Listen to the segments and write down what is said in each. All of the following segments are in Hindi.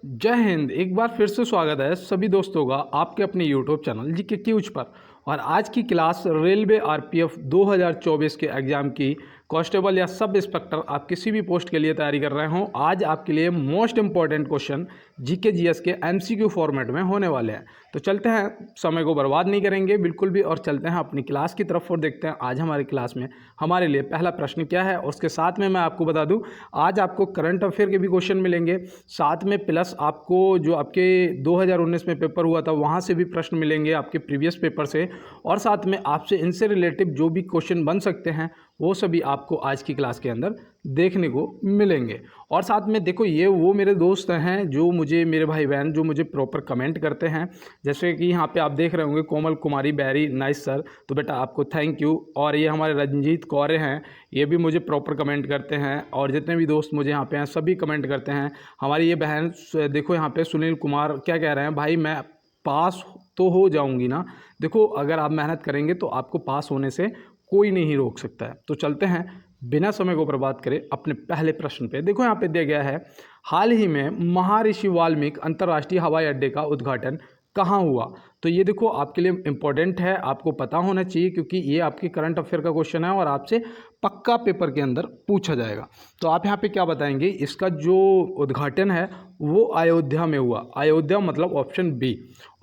जय हिंद। एक बार फिर से स्वागत है सभी दोस्तों का आपके अपने यूट्यूब चैनल जीके क्यूज पर। और आज की क्लास रेलवे आरपीएफ 2024 के एग्ज़ाम की कांस्टेबल या सब इंस्पेक्टर आप किसी भी पोस्ट के लिए तैयारी कर रहे हों, आज आपके लिए most important question GK GS के एमसीक्यू फॉर्मेट में होने वाले हैं। तो चलते हैं, समय को बर्बाद नहीं करेंगे बिल्कुल भी, और चलते हैं अपनी क्लास की तरफ और देखते हैं आज हमारी क्लास में हमारे लिए पहला प्रश्न क्या है। और उसके साथ में मैं आपको बता दूं, आज आपको करंट अफेयर के भी क्वेश्चन मिलेंगे, साथ में प्लस आपको जो आपके 2019 में पेपर हुआ था वहाँ से भी प्रश्न मिलेंगे आपके प्रीवियस पेपर से, और साथ में आपसे इनसे रिलेटिव जो भी क्वेश्चन बन सकते हैं वो सभी आपको आज की क्लास के अंदर देखने को मिलेंगे। और साथ में देखो, ये वो मेरे दोस्त हैं जो मुझे, मेरे भाई बहन जो मुझे प्रॉपर कमेंट करते हैं, जैसे कि यहाँ पे आप देख रहे होंगे कोमल कुमारी बैरी, नाइस सर, तो बेटा आपको थैंक यू। और ये हमारे रंजीत कौरे हैं, ये भी मुझे प्रॉपर कमेंट करते हैं, और जितने भी दोस्त मुझे यहाँ पे हैं सभी कमेंट करते हैं। हमारी ये बहन देखो यहाँ पे सुनील कुमार क्या कह रहे हैं, भाई मैं पास तो हो जाऊंगी ना। देखो, अगर आप मेहनत करेंगे तो आपको पास होने से कोई नहीं रोक सकता है। तो चलते हैं बिना समय को बर्बाद करें अपने पहले प्रश्न पे। देखो यहाँ पे दिया गया है, हाल ही में महर्षि वाल्मीकि अंतर्राष्ट्रीय हवाई अड्डे का उद्घाटन कहाँ हुआ। तो ये देखो आपके लिए इम्पोर्टेंट है, आपको पता होना चाहिए, क्योंकि ये आपके करंट अफेयर का क्वेश्चन है और आपसे पक्का पेपर के अंदर पूछा जाएगा। तो आप यहाँ पे क्या बताएंगे, इसका जो उद्घाटन है वो अयोध्या में हुआ। अयोध्या मतलब ऑप्शन बी।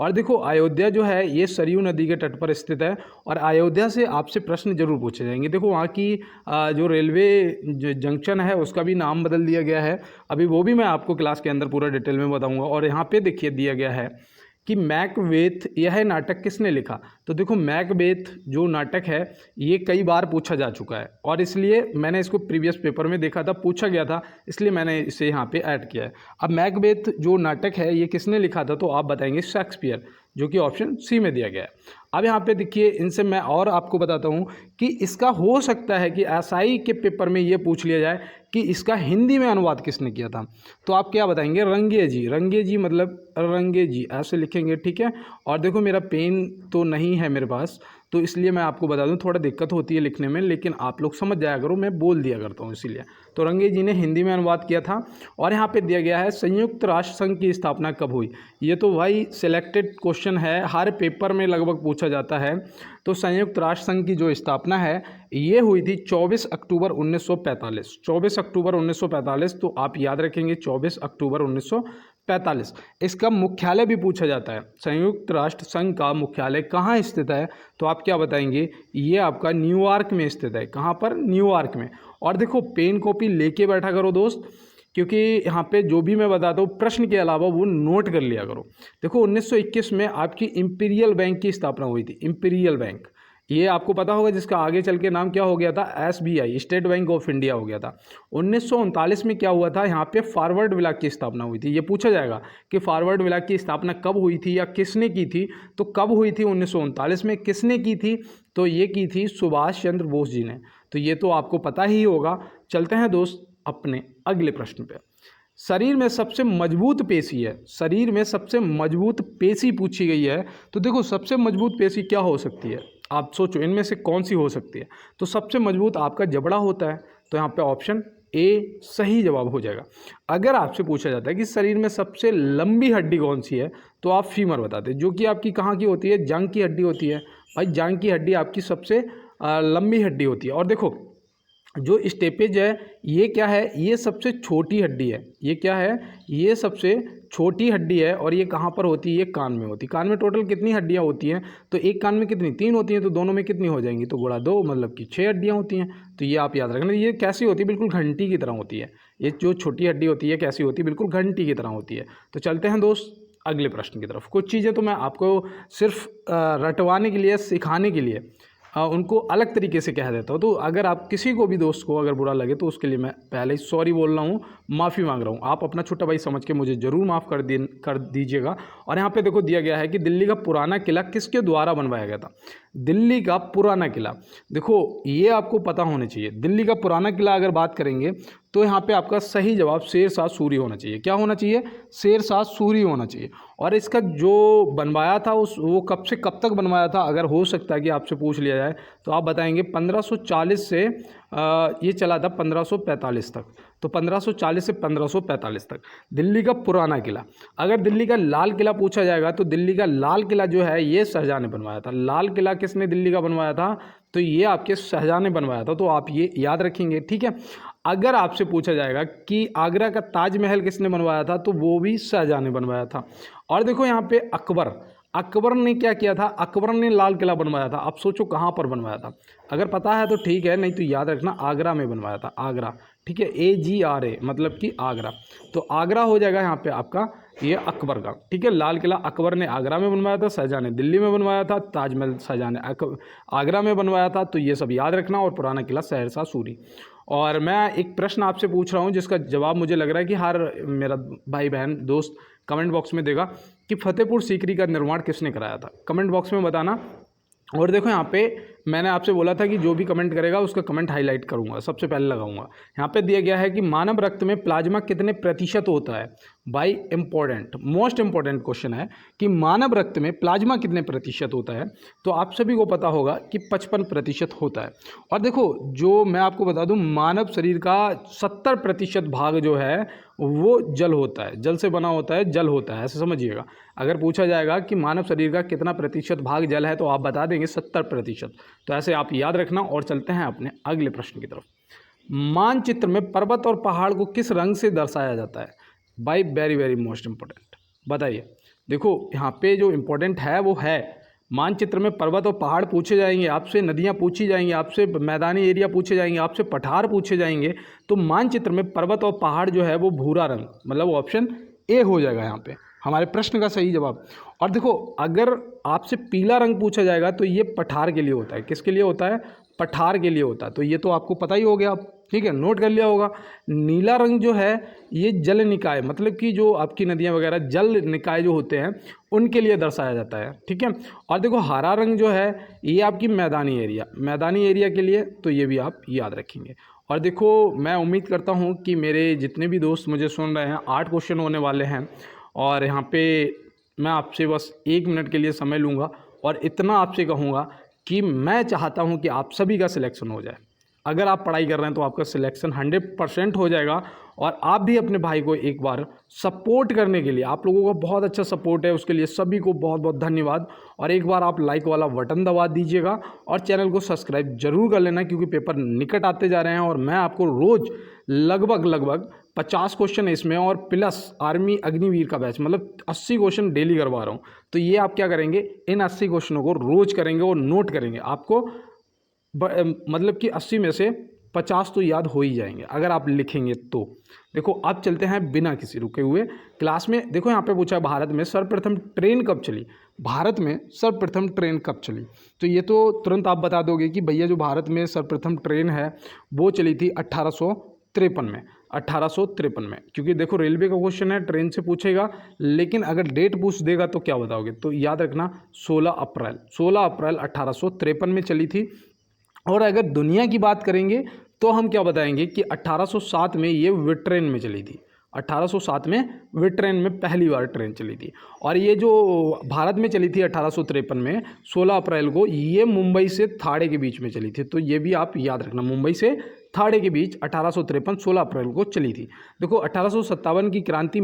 और देखो अयोध्या जो है ये सरयू नदी के तट पर स्थित है, और अयोध्या से आपसे प्रश्न जरूर पूछे जाएंगे। देखो वहाँ की जो रेलवे जंक्शन है उसका भी नाम बदल दिया गया है, अभी वो भी मैं आपको क्लास के अंदर पूरा डिटेल में बताऊँगा। और यहाँ पे देखिए दिया गया है कि मैकबेथ यह नाटक किसने लिखा। तो देखो मैकबेथ जो नाटक है ये कई बार पूछा जा चुका है, और इसलिए मैंने इसको प्रीवियस पेपर में देखा था, पूछा गया था, इसलिए मैंने इसे यहाँ पे ऐड किया है। अब मैकबेथ जो नाटक है ये किसने लिखा था, तो आप बताएंगे शेक्सपियर, जो कि ऑप्शन सी में दिया गया है। अब यहाँ पे देखिए, इनसे मैं और आपको बताता हूँ कि इसका हो सकता है कि एसआई के पेपर में ये पूछ लिया जाए कि इसका हिंदी में अनुवाद किसने किया था। तो आप क्या बताएंगे, रंगे जी। रंगे जी मतलब रंगे जी ऐसे लिखेंगे, ठीक है। और देखो मेरा पेन तो नहीं है मेरे पास, तो इसलिए मैं आपको बता दूं थोड़ा दिक्कत होती है लिखने में, लेकिन आप लोग समझ जाया करो, मैं बोल दिया करता हूं इसीलिए। तो रंगे जी ने हिंदी में अनुवाद किया था। और यहाँ पे दिया गया है संयुक्त राष्ट्र संघ की स्थापना कब हुई। ये तो भाई सिलेक्टेड क्वेश्चन है, हर पेपर में लगभग पूछा जाता है। तो संयुक्त राष्ट्र संघ की जो स्थापना है ये हुई थी 24 अक्टूबर 1945। 24 अक्टूबर 1945, तो आप याद रखेंगे 24 अक्टूबर 1945। इसका मुख्यालय भी पूछा जाता है, संयुक्त राष्ट्र संघ का मुख्यालय कहाँ स्थित है। तो आप क्या बताएंगे, ये आपका न्यूयॉर्क में स्थित है। कहाँ पर, न्यूयॉर्क में। और देखो पेन कॉपी लेके बैठा करो दोस्त, क्योंकि यहाँ पे जो भी मैं बताता हूँ प्रश्न के अलावा वो नोट कर लिया करो। देखो 1921 में आपकी इंपीरियल बैंक की स्थापना हुई थी। इंपीरियल बैंक, ये आपको पता होगा, जिसका आगे चल के नाम क्या हो गया था, SBI, state bank of India हो गया था। 1939 में क्या हुआ था, यहाँ पे फॉरवर्ड ब्लॉक की स्थापना हुई थी। ये पूछा जाएगा कि फॉरवर्ड ब्लॉक की स्थापना कब हुई थी या किसने की थी। तो कब हुई थी, 1939 में। किसने की थी, तो ये की थी सुभाष चंद्र बोस जी ने। तो ये तो आपको पता ही होगा। चलते हैं दोस्त अपने अगले प्रश्न पे। शरीर में सबसे मजबूत पेशी है, शरीर में सबसे मजबूत पेशी पूछी गई है। तो देखो सबसे मजबूत पेशी क्या हो सकती है, आप सोचो इनमें से कौन सी हो सकती है। तो सबसे मजबूत आपका जबड़ा होता है, तो यहाँ पे ऑप्शन ए सही जवाब हो जाएगा। अगर आपसे पूछा जाता है कि शरीर में सबसे लंबी हड्डी कौन सी है, तो आप फीमर बताते हैं, जो कि आपकी कहाँ की होती है, जांघ की हड्डी होती है। भाई जांघ की हड्डी आपकी सबसे लंबी हड्डी होती है। और देखो जो स्टेपेज है ये क्या है, ये सबसे छोटी हड्डी है। ये क्या है, ये सबसे छोटी हड्डी है। और ये कहाँ पर होती है, ये कान में होती है। कान में टोटल कितनी हड्डियाँ होती हैं, तो एक कान में कितनी, 3 होती हैं, तो दोनों में कितनी हो जाएंगी, तो गुणा 2 मतलब कि 6 हड्डियाँ होती हैं। तो ये आप याद रखना। ये कैसी होती है, बिल्कुल घंटी की तरह होती है। ये जो छोटी हड्डी होती है कैसी होती है, बिल्कुल घंटी की तरह होती है। तो चलते हैं दोस्त अगले प्रश्न की तरफ। कुछ चीज़ें तो मैं आपको सिर्फ रटवाने के लिए, सिखाने के लिए उनको अलग तरीके से कह देता हूँ। तो अगर आप किसी को भी दोस्त को अगर बुरा लगे तो उसके लिए मैं पहले ही सॉरी बोल रहा हूँ, माफ़ी मांग रहा हूँ। आप अपना छोटा भाई समझ के मुझे ज़रूर माफ़ कर दीजिएगा। और यहाँ पे देखो दिया गया है कि दिल्ली का पुराना किला किसके द्वारा बनवाया गया था। दिल्ली का पुराना किला, देखो ये आपको पता होना चाहिए। दिल्ली का पुराना किला अगर बात करेंगे तो यहाँ पे आपका सही जवाब शेरशाह सूरी होना चाहिए। क्या होना चाहिए? शेरशाह सूरी होना चाहिए। और इसका जो बनवाया था वो कब से कब तक बनवाया था, अगर हो सकता है कि आपसे पूछ लिया जाए तो आप बताएंगे 1540 से ये चला था 1545 तक। तो 1540 से 1545 तक दिल्ली का पुराना किला। अगर दिल्ली का लाल किला पूछा जाएगा तो दिल्ली का लाल किला जो है ये शाहजहाँ ने बनवाया था। लाल किला किसने दिल्ली का बनवाया था? तो ये आपके शाहजहाँ ने बनवाया था। तो आप ये याद रखेंगे, ठीक है। अगर आपसे पूछा जाएगा कि आगरा का ताजमहल किसने बनवाया था, तो वो भी शाहजहाँ ने बनवाया था। और देखो यहाँ पे अकबर ने क्या किया था? अकबर ने लाल किला बनवाया था। आप सोचो कहाँ पर बनवाया था? अगर पता है तो ठीक है, नहीं तो याद रखना आगरा में बनवाया था। आगरा, ठीक है, AGRA मतलब कि आगरा। तो आगरा हो जाएगा यहाँ पे आपका ये अकबर का, ठीक है। लाल किला अकबर ने आगरा में बनवाया था, शाहजहाँ ने दिल्ली में बनवाया था, ताजमहल शाहजहाँ ने आगरा में बनवाया था। तो ये सब याद रखना। और पुराना किला शेरशाह सूरी। और मैं एक प्रश्न आपसे पूछ रहा हूँ जिसका जवाब मुझे लग रहा है कि हर मेरा भाई बहन दोस्त कमेंट बॉक्स में देगा कि फतेहपुर सीकरी का निर्माण किसने कराया था। कमेंट बॉक्स में बताना। और देखो यहाँ पे मैंने आपसे बोला था कि जो भी कमेंट करेगा उसका कमेंट हाईलाइट करूँगा, सबसे पहले लगाऊंगा। यहाँ पे दिया गया है कि मानव रक्त में प्लाज्मा कितने प्रतिशत होता है। भाई इंपॉर्टेंट, मोस्ट इंपॉर्टेंट क्वेश्चन है कि मानव रक्त में प्लाज्मा कितने प्रतिशत होता है। तो आप सभी को पता होगा कि 55% होता है। और देखो जो मैं आपको बता दूं, मानव शरीर का 70% भाग जो है वो जल होता है, जल से बना होता है, जल होता है, ऐसे समझिएगा। अगर पूछा जाएगा कि मानव शरीर का कितना प्रतिशत भाग जल है तो आप बता देंगे 70%। तो ऐसे आप याद रखना। और चलते हैं अपने अगले प्रश्न की तरफ। मानचित्र में पर्वत और पहाड़ को किस रंग से दर्शाया जाता है? भाई वेरी वेरी मोस्ट इंपॉर्टेंट, बताइए। देखो यहाँ पे जो इम्पोर्टेंट है वो है मानचित्र में पर्वत और पहाड़ पूछे जाएंगे आपसे, नदियाँ पूछी जाएंगी आपसे, मैदानी एरिया पूछे जाएंगे आपसे, पठार पूछे जाएंगे। तो मानचित्र में पर्वत और पहाड़ जो है वो भूरा रंग, मतलब ऑप्शन ए हो जाएगा यहाँ पे हमारे प्रश्न का सही जवाब। और देखो अगर आपसे पीला रंग पूछा जाएगा तो ये पठार के लिए होता है। किसके लिए होता है? पठार के लिए होता है। तो ये तो आपको पता ही हो गया, ठीक है, नोट कर लिया होगा। नीला रंग जो है ये जल निकाय, मतलब कि जो आपकी नदियाँ वगैरह जल निकाय जो होते हैं उनके लिए दर्शाया जाता है, ठीक है। और देखो हरा रंग जो है ये आपकी मैदानी एरिया के लिए, तो ये भी आप याद रखेंगे। और देखो मैं उम्मीद करता हूँ कि मेरे जितने भी दोस्त मुझे सुन रहे हैं, 8 क्वेश्चन होने वाले हैं। और यहाँ पे मैं आपसे बस 1 मिनट के लिए समय लूँगा और इतना आपसे कहूँगा कि मैं चाहता हूँ कि आप सभी का सिलेक्शन हो जाए। अगर आप पढ़ाई कर रहे हैं तो आपका सिलेक्शन 100% हो जाएगा। और आप भी अपने भाई को एक बार सपोर्ट करने के लिए, आप लोगों का बहुत अच्छा सपोर्ट है, उसके लिए सभी को बहुत बहुत धन्यवाद। और एक बार आप लाइक वाला बटन दबा दीजिएगा और चैनल को सब्सक्राइब जरूर कर लेना, क्योंकि पेपर निकट आते जा रहे हैं। और मैं आपको रोज़ लगभग 50 क्वेश्चन इसमें और प्लस आर्मी अग्निवीर का बैच, मतलब 80 क्वेश्चन डेली करवा रहा हूँ। तो ये आप क्या करेंगे, इन 80 क्वेश्चनों को रोज़ करेंगे और नोट करेंगे। आपको मतलब कि 80 में से 50 तो याद हो ही जाएंगे अगर आप लिखेंगे तो। देखो अब चलते हैं बिना किसी रुके हुए क्लास में। देखो यहाँ पे पूछा भारत में सर्वप्रथम ट्रेन कब चली। भारत में सर्वप्रथम ट्रेन कब चली, तो ये तो तुरंत आप बता दोगे कि भैया जो भारत में सर्वप्रथम ट्रेन है वो चली थी 1853 में। 1853 में, क्योंकि देखो रेलवे का क्वेश्चन है, ट्रेन से पूछेगा, लेकिन अगर डेट पूछ देगा तो क्या बताओगे। तो याद रखना 16 अप्रैल 1853 में चली थी। और अगर दुनिया की बात करेंगे तो हम क्या बताएंगे कि 1807 में ये विट्रेन में चली थी। 1807 में विट्रेन में पहली बार ट्रेन चली थी। और ये जो भारत में चली थी 1853 में 16 अप्रैल को, ये मुंबई से थाड़े के बीच में चली थी। तो ये भी आप याद रखना, मुंबई से थाड़े के बीच 1853 16 अप्रैल को चली थी। देखो 1857 की क्रांति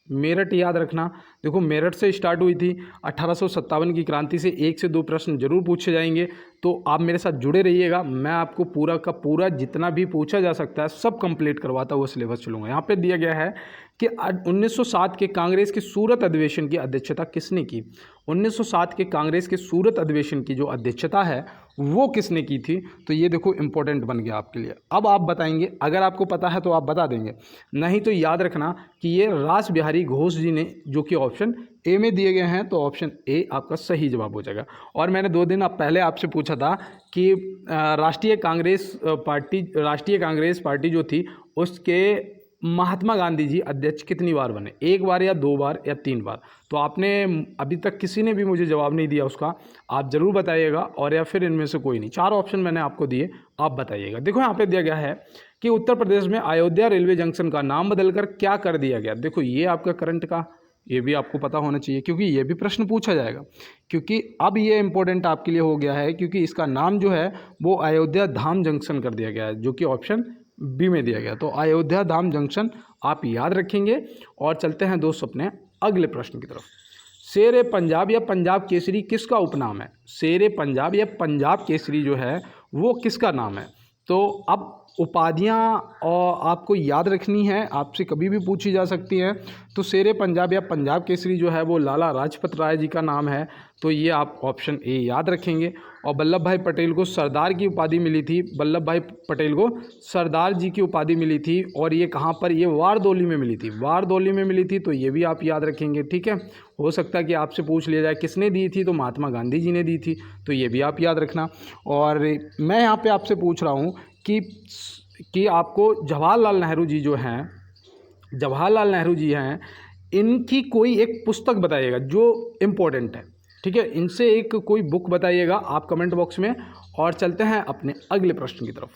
मेरठ याद रखना। देखो मेरठ से स्टार्ट हुई थी। 1857 की क्रांति से 1 से 2 प्रश्न जरूर पूछे जाएंगे। तो आप मेरे साथ जुड़े रहिएगा, मैं आपको पूरा का पूरा जितना भी पूछा जा सकता है सब कंप्लीट करवाता हुआ सिलेबस चलूँगा। यहाँ पे दिया गया है कि 1907 के कांग्रेस के सूरत अधिवेशन की अध्यक्षता किसने की। 1907 के कांग्रेस के सूरत अधिवेशन की जो अध्यक्षता है वो किसने की थी। तो ये देखो इंपॉर्टेंट बन गया आपके लिए। अब आप बताएंगे, अगर आपको पता है तो आप बता देंगे, नहीं तो याद रखना कि ये रास बिहारी घोष जी ने, जो कि ऑप्शन ए में दिए गए हैं, तो ऑप्शन ए आपका सही जवाब हो जाएगा। और मैंने 2 दिन पहले आपसे पूछा था कि राष्ट्रीय कांग्रेस पार्टी जो थी उसके महात्मा गांधी जी अध्यक्ष कितनी बार बने, 1 बार या 2 बार या 3 बार। तो आपने अभी तक किसी ने भी मुझे जवाब नहीं दिया उसका, आप ज़रूर बताइएगा। और या फिर इनमें से कोई नहीं, 4 ऑप्शन मैंने आपको दिए, आप बताइएगा। देखो यहाँ पे दिया गया है कि उत्तर प्रदेश में अयोध्या रेलवे जंक्शन का नाम बदलकर क्या कर दिया गया। देखो ये आपका करंट का, ये भी आपको पता होना चाहिए क्योंकि ये भी प्रश्न पूछा जाएगा, क्योंकि अब ये इंपॉर्टेंट आपके लिए हो गया है क्योंकि इसका नाम जो है वो अयोध्या धाम जंक्शन कर दिया गया है, जो कि ऑप्शन बी में दिया गया। तो अयोध्या धाम जंक्शन आप याद रखेंगे। और चलते हैं दोस्त अपने अगले प्रश्न की तरफ। शेर ए पंजाब या पंजाब केसरी किसका उपनाम है। शेर ए पंजाब या पंजाब केसरी जो है वो किसका नाम है। तो अब उपाधियाँ और आपको याद रखनी है, आपसे कभी भी पूछी जा सकती हैं। तो शेर ए पंजाब या पंजाब केसरी जो है वो लाला लाजपत राय जी का नाम है। तो ये आप ऑप्शन ए याद रखेंगे। और वल्लभ भाई पटेल को सरदार की उपाधि मिली थी, वल्लभ भाई पटेल को सरदार जी की उपाधि मिली थी। और ये कहाँ पर, ये वारदौली में मिली थी, वारदौली में मिली थी। तो ये भी आप याद रखेंगे, ठीक है। हो सकता है कि आपसे पूछ लिया जाए किसने दी थी, तो महात्मा गांधी जी ने दी थी। तो ये भी आप याद रखना। और मैं यहाँ पे आपसे पूछ रहा हूँ कि आपको जवाहरलाल नेहरू जी जो हैं, जवाहरलाल नेहरू जी हैं, इनकी कोई एक पुस्तक बताइएगा जो इम्पोर्टेंट है, ठीक है। इनसे एक कोई बुक बताइएगा आप कमेंट बॉक्स में। और चलते हैं अपने अगले प्रश्न की तरफ।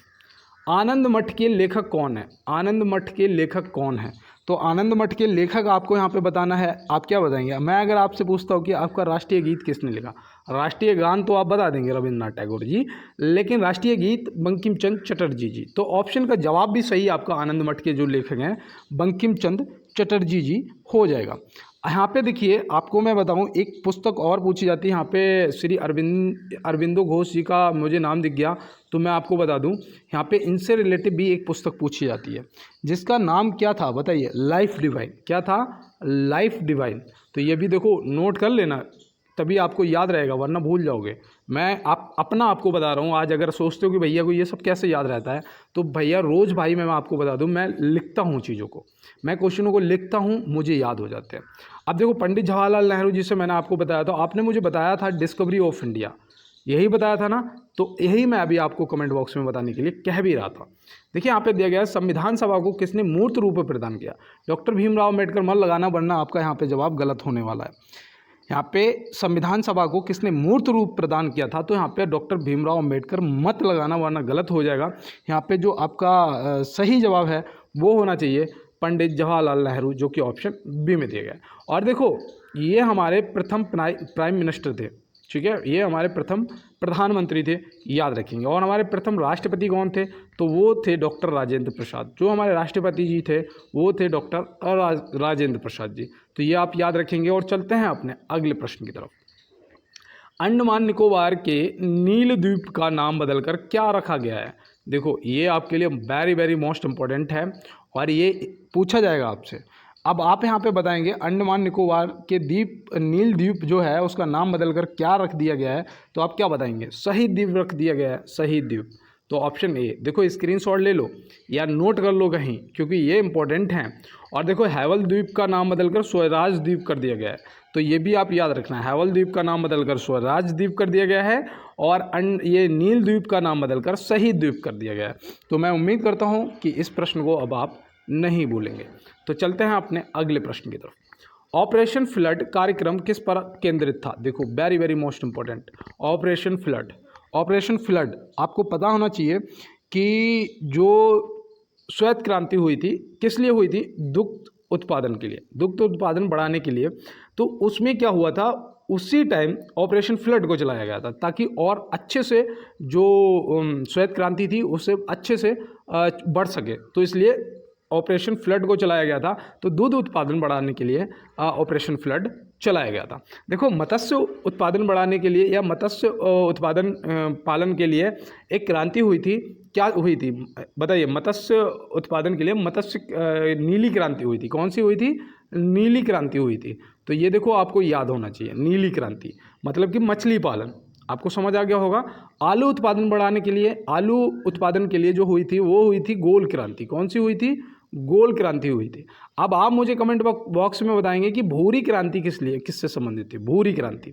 आनंद मठ के लेखक कौन है। आनंद मठ के लेखक कौन है। तो आनंद मठ के लेखक आपको यहाँ पे बताना है। आप क्या बताएंगे। मैं अगर आपसे पूछता हूँ कि आपका राष्ट्रीय गीत किसने लिखा, राष्ट्रीय गान तो आप बता देंगे रविंद्रनाथ टैगोर जी, लेकिन राष्ट्रीय गीत बंकिम चंद्र चटर्जी जी। तो ऑप्शन का जवाब भी सही आपका आनंद मठ के जो लेखक हैं बंकिम चंद्र चटर्जी जी हो जाएगा। यहाँ पे देखिए आपको मैं बताऊँ, एक पुस्तक और पूछी जाती है यहाँ पे, श्री अरविंदो घोष जी का मुझे नाम दिख गया, तो मैं आपको बता दूं यहाँ पे इनसे रिलेटेड भी एक पुस्तक पूछी जाती है जिसका नाम क्या था बताइए। Life divine. क्या था, लाइफ डिवाइन। तो ये भी देखो नोट कर लेना, तभी आपको याद रहेगा, वरना भूल जाओगे। मैं आपको बता रहा हूँ। आज अगर सोचते हो कि भैया को ये सब कैसे याद रहता है, तो भैया रोज़ भाई मैं आपको बता दूँ, मैं लिखता हूँ चीज़ों को, मैं क्वेश्चनों को लिखता हूँ, मुझे याद हो जाते हैं। अब देखो पंडित जवाहरलाल नेहरू जी से मैंने आपको बताया था, आपने मुझे बताया था डिस्कवरी ऑफ इंडिया, यही बताया था ना। तो यही मैं अभी आपको कमेंट बॉक्स में बताने के लिए कह भी रहा था। देखिए यहाँ पे दिया गया है, संविधान सभा को किसने मूर्त रूप में प्रदान किया। डॉक्टर भीमराव अम्बेडकर। मन लगाना, वरना आपका यहाँ पे जवाब गलत होने वाला है। यहाँ पे संविधान सभा को किसने मूर्त रूप प्रदान किया था, तो यहाँ पे डॉक्टर भीमराव अम्बेडकर मत लगाना, वरना गलत हो जाएगा। यहाँ पे जो आपका सही जवाब है वो होना चाहिए पंडित जवाहरलाल नेहरू, जो कि ऑप्शन बी में दिया गया है। और देखो ये हमारे प्रथम प्राइम मिनिस्टर थे, ठीक है, ये हमारे प्रथम प्रधानमंत्री थे, याद रखेंगे। और हमारे प्रथम राष्ट्रपति कौन थे, तो वो थे डॉक्टर राजेंद्र प्रसाद। जो हमारे राष्ट्रपति जी थे वो थे डॉक्टर राजेंद्र प्रसाद जी। तो ये आप याद रखेंगे। और चलते हैं अपने अगले प्रश्न की तरफ। अंडमान निकोबार के नील द्वीप का नाम बदलकर क्या रखा गया है। देखो ये आपके लिए वेरी वेरी मोस्ट इम्पॉर्टेंट है और ये पूछा जाएगा आपसे। अब आप यहाँ पे बताएंगे अंडमान निकोबार के द्वीप, नील द्वीप जो है उसका नाम बदलकर क्या रख दिया गया है, तो आप क्या बताएंगे। शहीद द्वीप रख दिया गया है, शहीद द्वीप। तो ऑप्शन ए। देखो स्क्रीनशॉट ले लो या नोट कर लो कहीं, क्योंकि ये इंपॉर्टेंट हैं। और देखो हैवल द्वीप का नाम बदलकर स्वराज द्वीप कर दिया गया है, तो ये भी आप याद रखना है। हैवल द्वीप का नाम बदलकर स्वराज द्वीप कर दिया गया है और ये नील द्वीप का नाम बदलकर शहीद द्वीप कर दिया गया है। तो मैं उम्मीद करता हूँ कि इस प्रश्न को अब आप नहीं भूलेंगे। तो चलते हैं अपने अगले प्रश्न की तरफ। ऑपरेशन फ्लड कार्यक्रम किस पर केंद्रित था। देखो very very most important, operation flood. Operation flood आपको पता होना चाहिए कि जो श्वेत क्रांति हुई थी किस लिए हुई थी, दुग्ध उत्पादन के लिए, दुग्ध उत्पादन बढ़ाने के लिए। तो उसमें क्या हुआ था, उसी टाइम ऑपरेशन फ्लड को चलाया गया था ताकि और अच्छे से जो श्वेत क्रांति थी उससे अच्छे से बढ़ सके। तो इसलिए ऑपरेशन फ्लड को चलाया गया था। तो दूध उत्पादन बढ़ाने के लिए ऑपरेशन फ्लड चलाया गया था। देखो मत्स्य उत्पादन बढ़ाने के लिए या मत्स्य उत्पादन पालन के लिए एक क्रांति हुई थी। क्या हुई थी बताइए। मत्स्य उत्पादन के लिए नीली क्रांति हुई थी। कौन सी हुई थी, नीली क्रांति हुई थी। तो ये देखो आपको याद होना चाहिए, नीली क्रांति मतलब कि मछली पालन। आपको समझ आ गया होगा। आलू उत्पादन बढ़ाने के लिए, आलू उत्पादन के लिए जो हुई थी वो हुई थी गोल क्रांति। कौन सी हुई थी, गोल क्रांति हुई थी। अब आप मुझे कमेंट बॉक्स में बताएंगे कि भूरी क्रांति किससे संबंधित थी। भूरी क्रांति,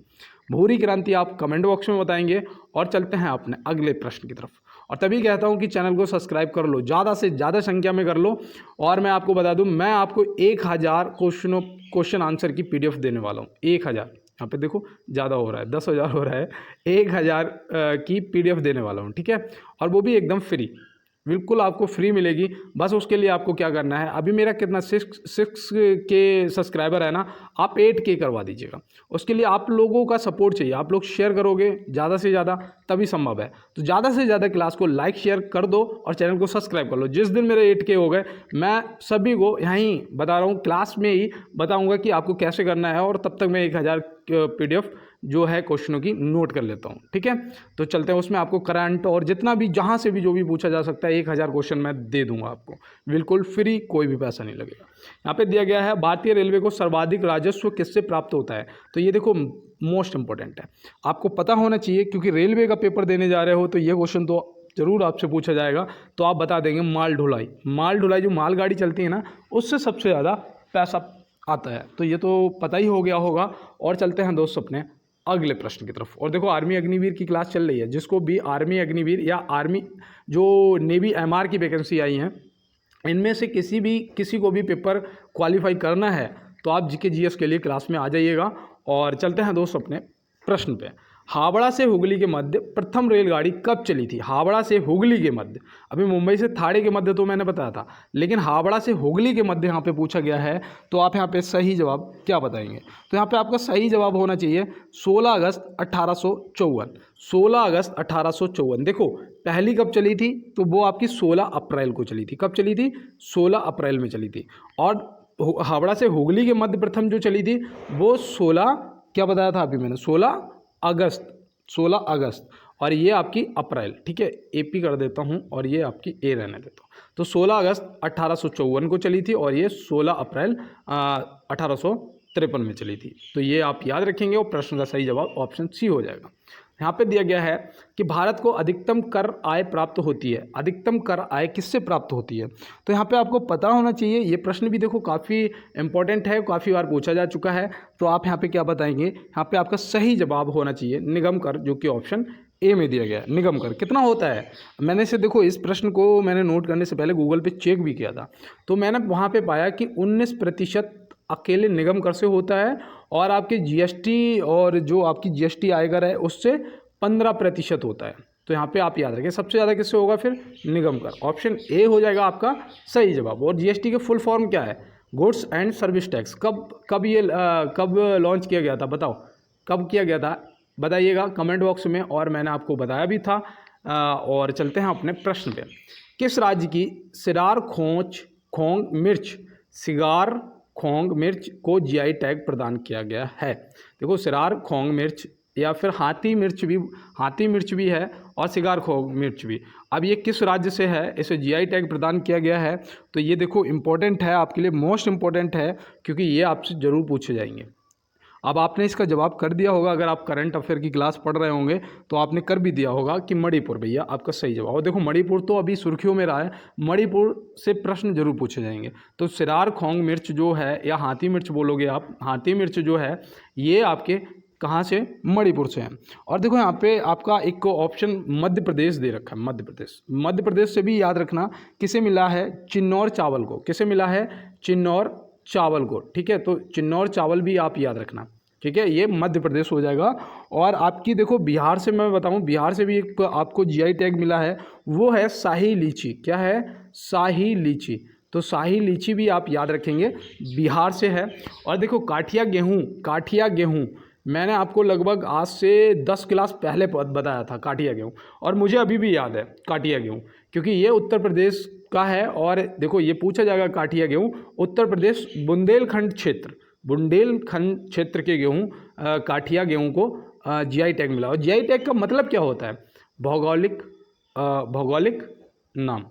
भूरी क्रांति आप कमेंट बॉक्स में बताएंगे। और चलते हैं अपने अगले प्रश्न की तरफ। और तभी कहता हूं कि चैनल को सब्सक्राइब कर लो, ज़्यादा से ज़्यादा संख्या में कर लो। और मैं आपको बता दूं, मैं आपको 1000 क्वेश्चन आंसर की PDF देने वाला हूँ। 1000, यहाँ पे देखो ज़्यादा हो रहा है, 10,000 हो रहा है, 1000 की PDF देने वाला हूँ, ठीक है। और वो भी एकदम फ्री, बिल्कुल आपको फ्री मिलेगी। बस उसके लिए आपको क्या करना है, अभी मेरा कितना 6 के सब्सक्राइबर है ना, आप 8K करवा दीजिएगा। उसके लिए आप लोगों का सपोर्ट चाहिए, आप लोग शेयर करोगे ज़्यादा से ज़्यादा तभी संभव है। तो ज़्यादा से ज़्यादा क्लास को लाइक शेयर कर दो और चैनल को सब्सक्राइब कर लो। जिस दिन मेरे 8K हो गए, मैं सभी को यहीं बता रहा हूँ, क्लास में ही बताऊँगा कि आपको कैसे करना है, और तब तक मैं 1000 PDF जो है क्वेश्चनों की नोट कर लेता हूँ। ठीक है, तो चलते हैं उसमें। आपको करंट और जितना भी जहाँ से भी जो भी पूछा जा सकता है 1000 क्वेश्चन मैं दे दूंगा आपको, बिल्कुल फ्री, कोई भी पैसा नहीं लगेगा। यहाँ पे दिया गया है भारतीय रेलवे को सर्वाधिक राजस्व किससे प्राप्त होता है। तो ये देखो मोस्ट इंपॉर्टेंट है, आपको पता होना चाहिए, क्योंकि रेलवे का पेपर देने जा रहे हो तो ये क्वेश्चन तो जरूर आपसे पूछा जाएगा। तो आप बता देंगे माल ढुलाई। माल ढुलाई जो मालगाड़ी चलती है ना, उससे सबसे ज़्यादा पैसा आता है, तो ये तो पता ही हो गया होगा। और चलते हैं दोस्त अपने अगले प्रश्न की तरफ। और देखो आर्मी अग्निवीर की क्लास चल रही है, जिसको भी आर्मी अग्निवीर या आर्मी जो नेवी MR की वैकेंसी आई हैं, इनमें से किसी को भी पेपर क्वालिफाई करना है तो आप GK GS के लिए क्लास में आ जाइएगा। और चलते हैं दोस्त अपने प्रश्न पे। हावड़ा से हुगली के मध्य प्रथम रेलगाड़ी कब चली थी। हावड़ा से हुगली के मध्य, अभी मुंबई से थाने के मध्य तो मैंने बताया था, लेकिन हावड़ा से हुगली के मध्य यहाँ पे पूछा गया है, तो आप यहाँ पे सही जवाब क्या बताएंगे। तो यहाँ पे आपका सही जवाब होना चाहिए 16 अगस्त 1854। 16 अगस्त 1854। देखो पहली कब चली थी, तो वो आपकी 16 अप्रैल को चली थी। कब चली थी, 16 अप्रैल में चली थी। और हावड़ा से हुगली के मध्य प्रथम जो चली थी वो 16, क्या बताया था अभी मैंने, 16 अगस्त, और ये आपकी अप्रैल। ठीक है, AP कर देता हूँ और ये आपकी A रहने देता हूँ। तो 16 अगस्त 1854 को चली थी और ये 16 अप्रैल 1853 में चली थी। तो ये आप याद रखेंगे और प्रश्न का सही जवाब ऑप्शन C हो जाएगा। यहाँ पे दिया गया है कि भारत को अधिकतम कर आय प्राप्त होती है। अधिकतम कर आय किससे प्राप्त होती है, तो यहाँ पे आपको पता होना चाहिए। ये प्रश्न भी देखो काफ़ी इंपॉर्टेंट है, काफ़ी बार पूछा जा चुका है। तो आप यहाँ पे क्या बताएंगे, यहाँ पे आपका सही जवाब होना चाहिए निगम कर, जो कि ऑप्शन A में दिया गया है। निगम कर कितना होता है, मैंने से देखो इस प्रश्न को मैंने नोट करने से पहले गूगल पे चेक भी किया था, तो मैंने वहाँ पे पाया कि 19% अकेले निगम कर से होता है, और आपके GST और जो आपकी GST आयकर है उससे 15% होता है। तो यहाँ पे आप याद रखें सबसे ज़्यादा किससे होगा, फिर निगम कर। ऑप्शन A हो जाएगा आपका सही जवाब। और GST के फुल फॉर्म क्या है, गुड्स एंड सर्विस टैक्स। कब लॉन्च किया गया था, बताओ कब किया गया था, बताइएगा कमेंट बॉक्स में, और मैंने आपको बताया भी था। और चलते हैं अपने प्रश्न पे। किस राज्य की सिरार खोंग मिर्च, सिगार खोंग मिर्च को GI टैग प्रदान किया गया है। देखो सिरार खोंग मिर्च या फिर हाथी मिर्च भी है और सिगार खोंग मिर्च भी। अब ये किस राज्य से है, इसे GI टैग प्रदान किया गया है। तो ये देखो इम्पोर्टेंट है आपके लिए, मोस्ट इम्पोर्टेंट है, क्योंकि ये आपसे ज़रूर पूछे जाएंगे। अब आपने इसका जवाब कर दिया होगा, अगर आप करंट अफेयर की क्लास पढ़ रहे होंगे तो आपने कर भी दिया होगा कि मणिपुर, भैया आपका सही जवाब। और देखो मणिपुर तो अभी सुर्खियों में रहा है, मणिपुर से प्रश्न जरूर पूछे जाएंगे। तो सिरार खोंग मिर्च जो है, या हाथी मिर्च बोलोगे आप, हाथी मिर्च जो है ये आपके कहाँ से, मणिपुर से है। और देखो यहाँ पे आपका एक ऑप्शन मध्य प्रदेश दे रखा है, मध्य प्रदेश से भी याद रखना किसे मिला है, चिन्नौर चावल को। किसे मिला है, चिन्नौर चावल को। ठीक है, तो चिन्नौर चावल भी आप याद रखना। ठीक है, ये मध्य प्रदेश हो जाएगा। और आपकी देखो बिहार से मैं बताऊं, बिहार से भी एक आपको GI टैग मिला है, वो है शाही लीची। क्या है, शाही लीची। तो शाही लीची भी आप याद रखेंगे, बिहार से है। और देखो काठिया गेहूँ मैंने आपको लगभग आज से 10 क्लास पहले बताया था काठिया गेहूँ, और मुझे अभी भी याद है काठिया गेहूँ, क्योंकि ये उत्तर प्रदेश का है। और देखो ये पूछा जाएगा काठिया गेहूँ, उत्तर प्रदेश बुंदेलखंड क्षेत्र के गेहूँ, काठिया गेहूँ को GI टैग मिला। और GI टैग का मतलब क्या होता है, भौगोलिक नाम।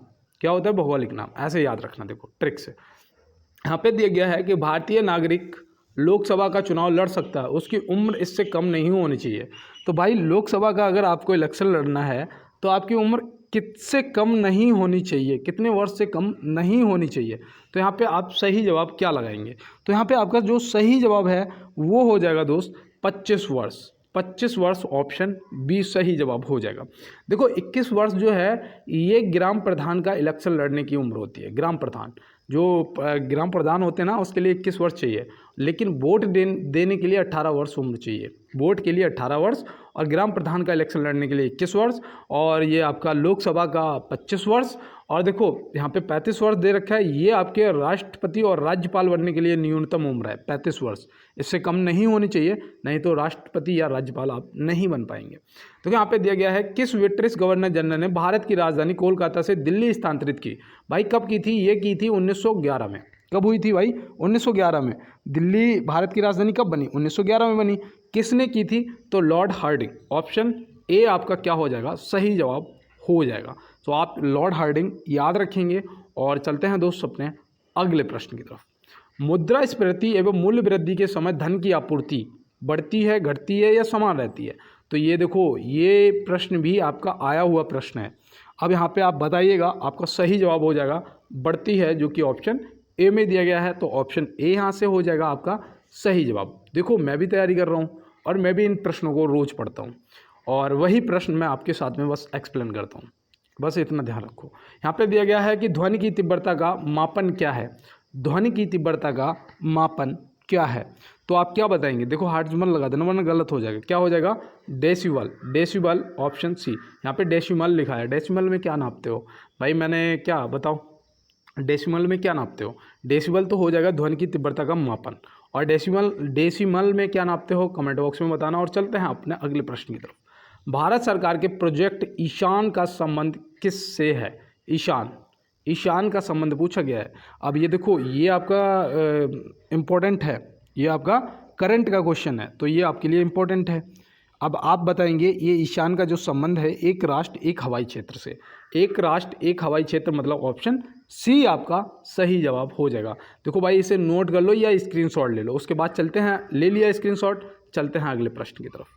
क्या होता है, भौगोलिक नाम, ऐसे याद रखना। देखो ट्रिक से यहाँ पे दिया गया है कि भारतीय नागरिक लोकसभा का चुनाव लड़ सकता है, उसकी उम्र इससे कम नहीं होनी चाहिए। तो भाई लोकसभा का अगर आपको इलेक्शन लड़ना है तो आपकी उम्र किससे कम नहीं होनी चाहिए, कितने वर्ष से कम नहीं होनी चाहिए। तो यहाँ पे आप सही जवाब क्या लगाएंगे, तो यहाँ पे आपका जो सही जवाब है वो हो जाएगा दोस्त 25 वर्ष। 25 वर्ष ऑप्शन B सही जवाब हो जाएगा। देखो 21 वर्ष जो है ये ग्राम प्रधान का इलेक्शन लड़ने की उम्र होती है। ग्राम प्रधान होते हैं ना, उसके लिए 21 वर्ष चाहिए, लेकिन वोट देने के लिए 18 वर्ष उम्र चाहिए। वोट के लिए 18 वर्ष, और ग्राम प्रधान का इलेक्शन लड़ने के लिए 21 वर्ष, और ये आपका लोकसभा का 25 वर्ष, और देखो यहाँ पे 35 वर्ष दे रखा है, ये आपके राष्ट्रपति और राज्यपाल बनने के लिए न्यूनतम उम्र है 35 वर्ष, इससे कम नहीं होनी चाहिए, नहीं तो राष्ट्रपति या राज्यपाल आप नहीं बन पाएंगे। तो यहाँ पे दिया गया है किस ब्रिटिश गवर्नर जनरल ने भारत की राजधानी कोलकाता से दिल्ली स्थानांतरित की। भाई कब की थी, ये की थी 1911 में। कब हुई थी भाई, 1911 में। दिल्ली भारत की राजधानी कब बनी, 1911 में बनी। किसने की थी, तो लॉर्ड हार्डिंग। ऑप्शन ए आपका क्या हो जाएगा, सही जवाब हो जाएगा। तो आप लॉर्ड हार्डिंग याद रखेंगे। और चलते हैं दोस्त अपने अगले प्रश्न की तरफ। मुद्रास्फीति एवं मूल्य वृद्धि के समय धन की आपूर्ति बढ़ती है, घटती है या समान रहती है। तो ये देखो, ये प्रश्न भी आपका आया हुआ प्रश्न है। अब यहाँ पे आप बताइएगा, आपका सही जवाब हो जाएगा बढ़ती है, जो कि ऑप्शन ए में दिया गया है। तो ऑप्शन ए यहाँ से हो जाएगा आपका सही जवाब। देखो मैं भी तैयारी कर रहा हूँ और मैं भी इन प्रश्नों को रोज़ पढ़ता हूँ और वही प्रश्न मैं आपके साथ में बस एक्सप्लेन करता हूँ, बस इतना ध्यान रखो। यहाँ पे दिया गया है कि ध्वनि की तीव्रता का मापन क्या है। ध्वनि की तीव्रता का मापन क्या है, तो आप क्या बताएंगे। देखो हार्ट्जमल लगा देना वरना गलत हो जाएगा। क्या हो जाएगा, डेसिबल। Decibel option C. यहाँ पे डेसिमल लिखा है, डेसिमल में क्या नापते हो भाई, मैंने क्या बताओ, डेसिमल में क्या नापते हो। डेसिबल तो हो जाएगा ध्वनि की तीव्रता का मापन, और डेसिमल में क्या नापते हो कमेंट बॉक्स में बताना। और चलते हैं अपने अगले प्रश्न की तरफ। भारत सरकार के प्रोजेक्ट ईशान का संबंध किससे है। ईशान का संबंध पूछा गया है। अब ये देखो, ये आपका इम्पोर्टेंट है, ये आपका करंट का क्वेश्चन है, तो ये आपके लिए इम्पोर्टेंट है। अब आप बताएंगे ये ईशान का जो संबंध है एक राष्ट्र एक हवाई क्षेत्र से। एक राष्ट्र एक हवाई क्षेत्र मतलब ऑप्शन सी आपका सही जवाब हो जाएगा। देखो भाई इसे नोट कर लो या स्क्रीनशॉट ले लो, उसके बाद चलते हैं, ले लिया स्क्रीनशॉट, चलते हैं अगले प्रश्न की तरफ।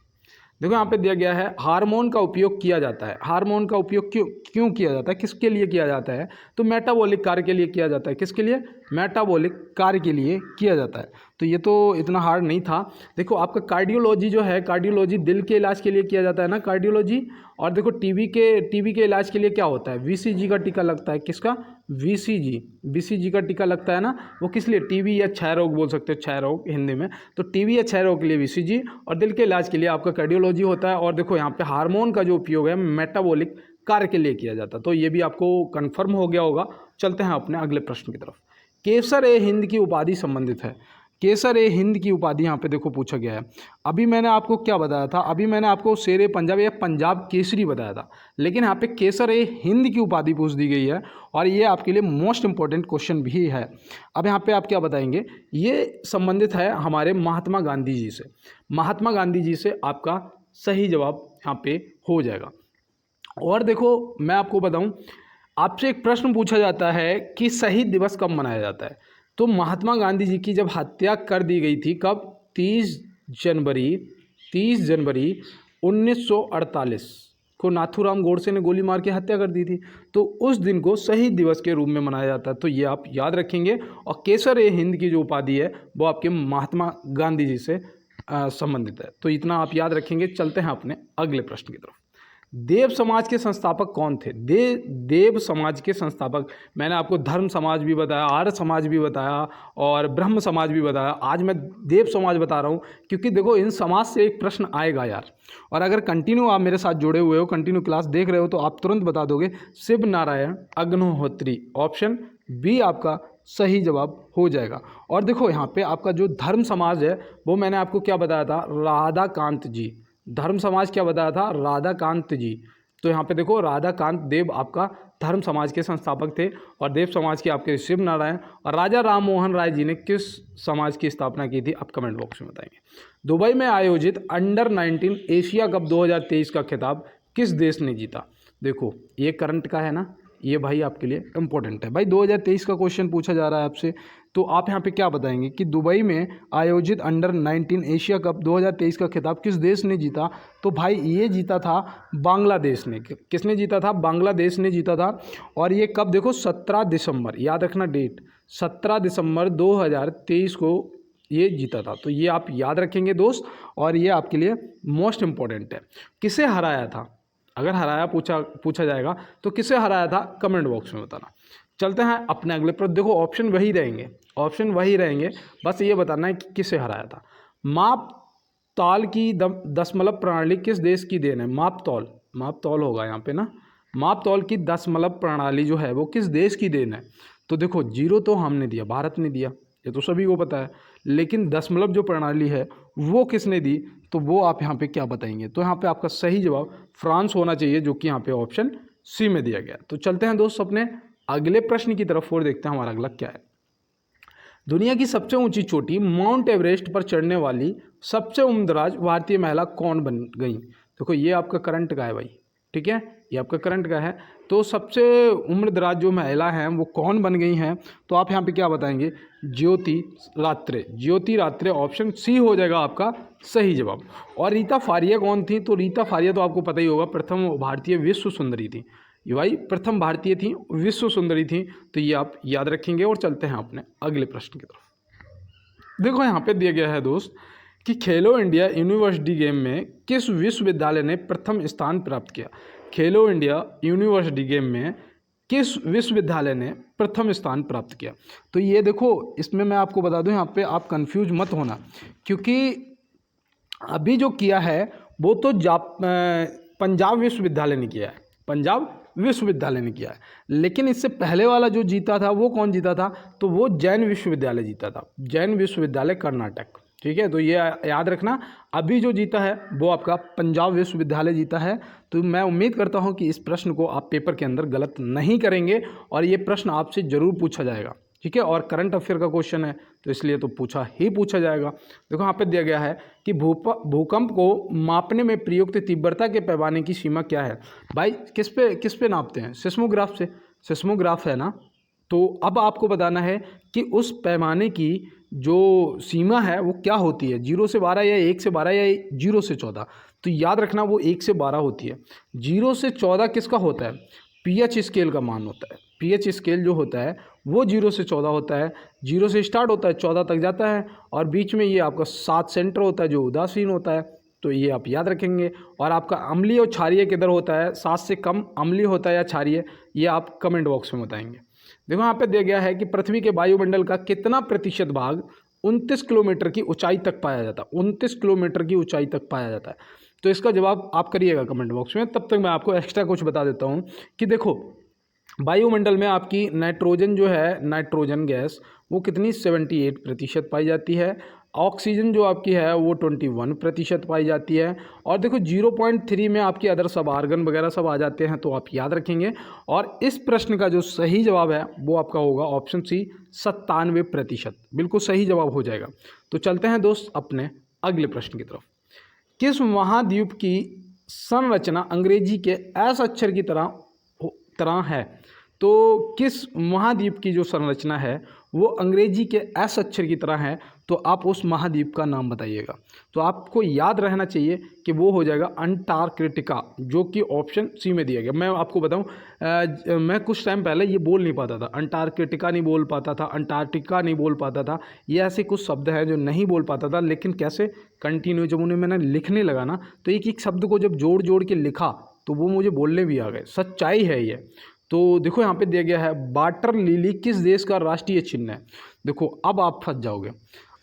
देखो यहाँ पे दिया गया है हार्मोन का उपयोग किया जाता है। हार्मोन का उपयोग क्यों किया जाता है, किसके लिए किया जाता है, तो मेटाबॉलिक कार्य के लिए किया जाता है। किसके लिए, मेटाबॉलिक कार्य के लिए किया जाता है। तो ये तो इतना हार्ड नहीं था। देखो आपका कार्डियोलॉजी जो है, कार्डियोलॉजी दिल के इलाज के लिए किया जाता है ना कार्डियोलॉजी। और देखो टीबी के इलाज के लिए क्या होता है, वीसीजी का टीका लगता है। किसका, वीसीजी का टीका लगता है ना, वो किस लिए, टीबी या क्षय रोग बोल सकते हो, क्षय रोग हिंदी में। तो टीबी या क्षय रोग के लिए वीसीजी, और दिल के इलाज के लिए आपका कार्डियोलॉजी होता है। और देखो यहाँ पे हार्मोन का जो उपयोग है मेटाबॉलिक कार्य के लिए किया जाता है। तो ये भी आपको कन्फर्म हो गया होगा। चलते हैं अपने अगले प्रश्न की तरफ। केसर ए हिंद की उपाधि संबंधित है। केसर ए हिंद की उपाधि यहाँ पे देखो पूछा गया है। अभी मैंने आपको क्या बताया था, अभी मैंने आपको शेर ए पंजाब या पंजाब केसरी बताया था, लेकिन यहाँ पे केसर ए हिंद की उपाधि पूछ दी गई है और ये आपके लिए मोस्ट इंपॉर्टेंट क्वेश्चन भी है। अब यहाँ पे आप क्या बताएंगे, ये संबंधित है हमारे महात्मा गांधी जी से। महात्मा गांधी जी से आपका सही जवाब यहाँ पे हो जाएगा। और देखो मैं आपको बताऊँ, आपसे एक प्रश्न पूछा जाता है कि शहीद दिवस कब मनाया जाता है। तो महात्मा गांधी जी की जब हत्या कर दी गई थी, कब, 30 जनवरी 1948 को नाथूराम गोडसे ने गोली मार के हत्या कर दी थी। तो उस दिन को शहीद दिवस के रूप में मनाया जाता है। तो ये आप याद रखेंगे। और केसर ए हिंद की जो उपाधि है वो आपके महात्मा गांधी जी से संबंधित है। तो इतना आप याद रखेंगे। चलते हैं अपने अगले प्रश्न की तरफ। देव समाज के संस्थापक कौन थे। देव समाज के संस्थापक, मैंने आपको धर्म समाज भी बताया, आर्य समाज भी बताया और ब्रह्म समाज भी बताया। आज मैं देव समाज बता रहा हूँ क्योंकि देखो इन समाज से एक प्रश्न आएगा यार। और अगर कंटिन्यू आप मेरे साथ जुड़े हुए हो, कंटिन्यू क्लास देख रहे हो, तो आप तुरंत बता दोगे शिव नारायण अग्निहोत्री। ऑप्शन बी आपका सही जवाब हो जाएगा। और देखो यहाँ पे आपका जो धर्म समाज है वो मैंने आपको क्या बताया था, राधाकांत जी। धर्म समाज क्या बताया था, राधाकांत जी। तो यहाँ पे देखो राधाकांत देव आपका धर्म समाज के संस्थापक थे और देव समाज के आपके शिव नारायण। और राजा राम मोहन राय जी ने किस समाज की स्थापना की थी, आप कमेंट बॉक्स में बताएंगे। दुबई में आयोजित अंडर 19 एशिया कप 2023 का खिताब किस देश ने जीता। देखो ये करंट का है ना, ये भाई आपके लिए इंपॉर्टेंट है। भाई 2023 का क्वेश्चन पूछा जा रहा है आपसे, तो आप यहाँ पे क्या बताएंगे कि दुबई में आयोजित अंडर 19 एशिया कप 2023 का खिताब किस देश ने जीता। तो भाई ये जीता था बांग्लादेश ने। किसने जीता था, बांग्लादेश ने जीता था। और ये कब, देखो 17 दिसंबर, याद रखना डेट, 17 दिसंबर 2023 को ये जीता था। तो ये आप याद रखेंगे दोस्त, और ये आपके लिए मोस्ट इंपॉर्टेंट है। किसे हराया था, अगर हराया पूछा जाएगा तो किसे हराया था, कमेंट बॉक्स में बताना। चलते हैं अपने अगले पर। देखो ऑप्शन वही रहेंगे, बस ये बताना है कि किसे हराया था। माप ताल की दशमलव प्रणाली किस देश की देन है। माप तौल होगा यहाँ पे ना, माप तौल की दशमलव प्रणाली जो है वो किस देश की देन है? तो देखो जीरो तो हमने दिया, भारत ने दिया, ये तो सभी को पता है, लेकिन दशमलव जो प्रणाली है वो किसने दी, तो वो आप यहाँ पे क्या बताएंगे? तो यहाँ पे आपका सही जवाब फ्रांस होना चाहिए, जो कि यहाँ पे ऑप्शन सी में दिया गया। तो चलते हैं दोस्त अपने अगले प्रश्न की तरफ और देखते हैं हमारा अगला क्या है। दुनिया की सबसे ऊंची चोटी माउंट एवरेस्ट पर चढ़ने वाली सबसे उम्रदराज भारतीय महिला कौन बन गई? देखो ये आपका करंट का है भाई, ठीक है, ये आपका करंट का है। तो सबसे उम्रदराज जो महिला हैं वो कौन बन गई हैं? तो आप यहाँ पे क्या बताएंगे? ज्योति रात्रे। ज्योति रात्रे ऑप्शन सी हो जाएगा आपका सही जवाब। और रीता फारिया कौन थी? तो रीता फारिया तो आपको पता ही होगा, प्रथम भारतीय विश्व सुंदरी थी, ये भाई प्रथम भारतीय थी, विश्व सुंदरी थी, तो ये आप याद रखेंगे। और चलते हैं अपने अगले प्रश्न की तरफ। देखो यहाँ पे दिया गया है दोस्त कि खेलो इंडिया यूनिवर्सिटी गेम में किस विश्वविद्यालय ने प्रथम स्थान प्राप्त किया? खेलो इंडिया यूनिवर्सिटी गेम में किस विश्वविद्यालय ने प्रथम स्थान प्राप्त किया? तो ये देखो, इसमें मैं आपको बता दूं, यहाँ पे आप कंफ्यूज मत होना, क्योंकि अभी जो किया है वो तो पंजाब विश्वविद्यालय ने किया है, पंजाब विश्वविद्यालय ने किया है। लेकिन इससे पहले वाला जो जीता था वो कौन जीता था? तो वो जैन विश्वविद्यालय जीता था, जैन विश्वविद्यालय कर्नाटक, ठीक है। तो ये याद रखना, अभी जो जीता है वो आपका पंजाब विश्वविद्यालय जीता है। तो मैं उम्मीद करता हूँ कि इस प्रश्न को आप पेपर के अंदर गलत नहीं करेंगे और ये प्रश्न आपसे ज़रूर पूछा जाएगा, ठीक है। और करंट अफेयर का क्वेश्चन है तो इसलिए तो पूछा जाएगा। देखो यहाँ पे दिया गया है कि भूकंप को मापने में प्रयुक्त तीव्रता के पैमाने की सीमा क्या है? भाई किस पे नापते हैं? सिस्मोग्राफ से, सिस्मोग्राफ है ना। तो अब आपको बताना है कि उस पैमाने की जो सीमा है वो क्या होती है, 0 से 12 या 1 से 12 या 0 से 14? तो याद रखना वो 1 से 12 होती है। 0 से 14 किसका होता है? पीएच स्केल का मान होता है। पीएच स्केल जो होता है वो 0 से 14 होता है। 0 से स्टार्ट होता है, 14 तक जाता है, और बीच में ये आपका 7 सेंटर होता है जो उदासीन होता है। तो ये आप याद रखेंगे। और आपका अम्लीय और क्षारीय किधर होता है? 7 से कम अम्लीय होता है या क्षारीय, ये आप कमेंट बॉक्स में बताएंगे। देखो यहाँ पे दिया गया है कि पृथ्वी के वायुमंडल का कितना प्रतिशत भाग 29 किलोमीटर की ऊंचाई तक पाया जाता है? 29 किलोमीटर की ऊंचाई तक पाया जाता है। तो इसका जवाब आप करिएगा कमेंट बॉक्स में। तब तक मैं आपको एक्स्ट्रा कुछ बता देता हूँ कि देखो, वायुमंडल में आपकी नाइट्रोजन जो है, नाइट्रोजन गैस, वो कितनी 78% पाई जाती है। ऑक्सीजन जो आपकी है वो 21% पाई जाती है। और देखो 0.3 में आपकी अदर सब आर्गन वगैरह सब आ जाते हैं, तो आप याद रखेंगे। और इस प्रश्न का जो सही जवाब है वो आपका होगा ऑप्शन सी 97%, बिल्कुल सही जवाब हो जाएगा। तो चलते हैं दोस्त अपने अगले प्रश्न की तरफ। किस महाद्वीप की संरचना अंग्रेजी के एस अक्षर की तरह है? तो किस महाद्वीप की जो संरचना है वो अंग्रेजी के एस अक्षर की तरह है? तो आप उस महाद्वीप का नाम बताइएगा। तो आपको याद रहना चाहिए कि वो हो जाएगा अंटार्कटिका, जो कि ऑप्शन सी में दिया गया। मैं आपको बताऊं, मैं कुछ टाइम पहले ये बोल नहीं पाता था, अंटार्कटिका नहीं बोल पाता था, अंटार्कटिका नहीं बोल पाता था। ये ऐसे कुछ शब्द हैं जो नहीं बोल पाता था, लेकिन कैसे कंटिन्यू जब उन्हें मैंने लिखने लगा ना, तो एक एक शब्द को जब जोड़ जोड़ के लिखा तो वो मुझे बोलने भी आ गए। सच्चाई है ये। तो देखो यहाँ पे दिया गया है वाटर लिली किस देश का राष्ट्रीय चिन्ह है? देखो अब आप फंस जाओगे,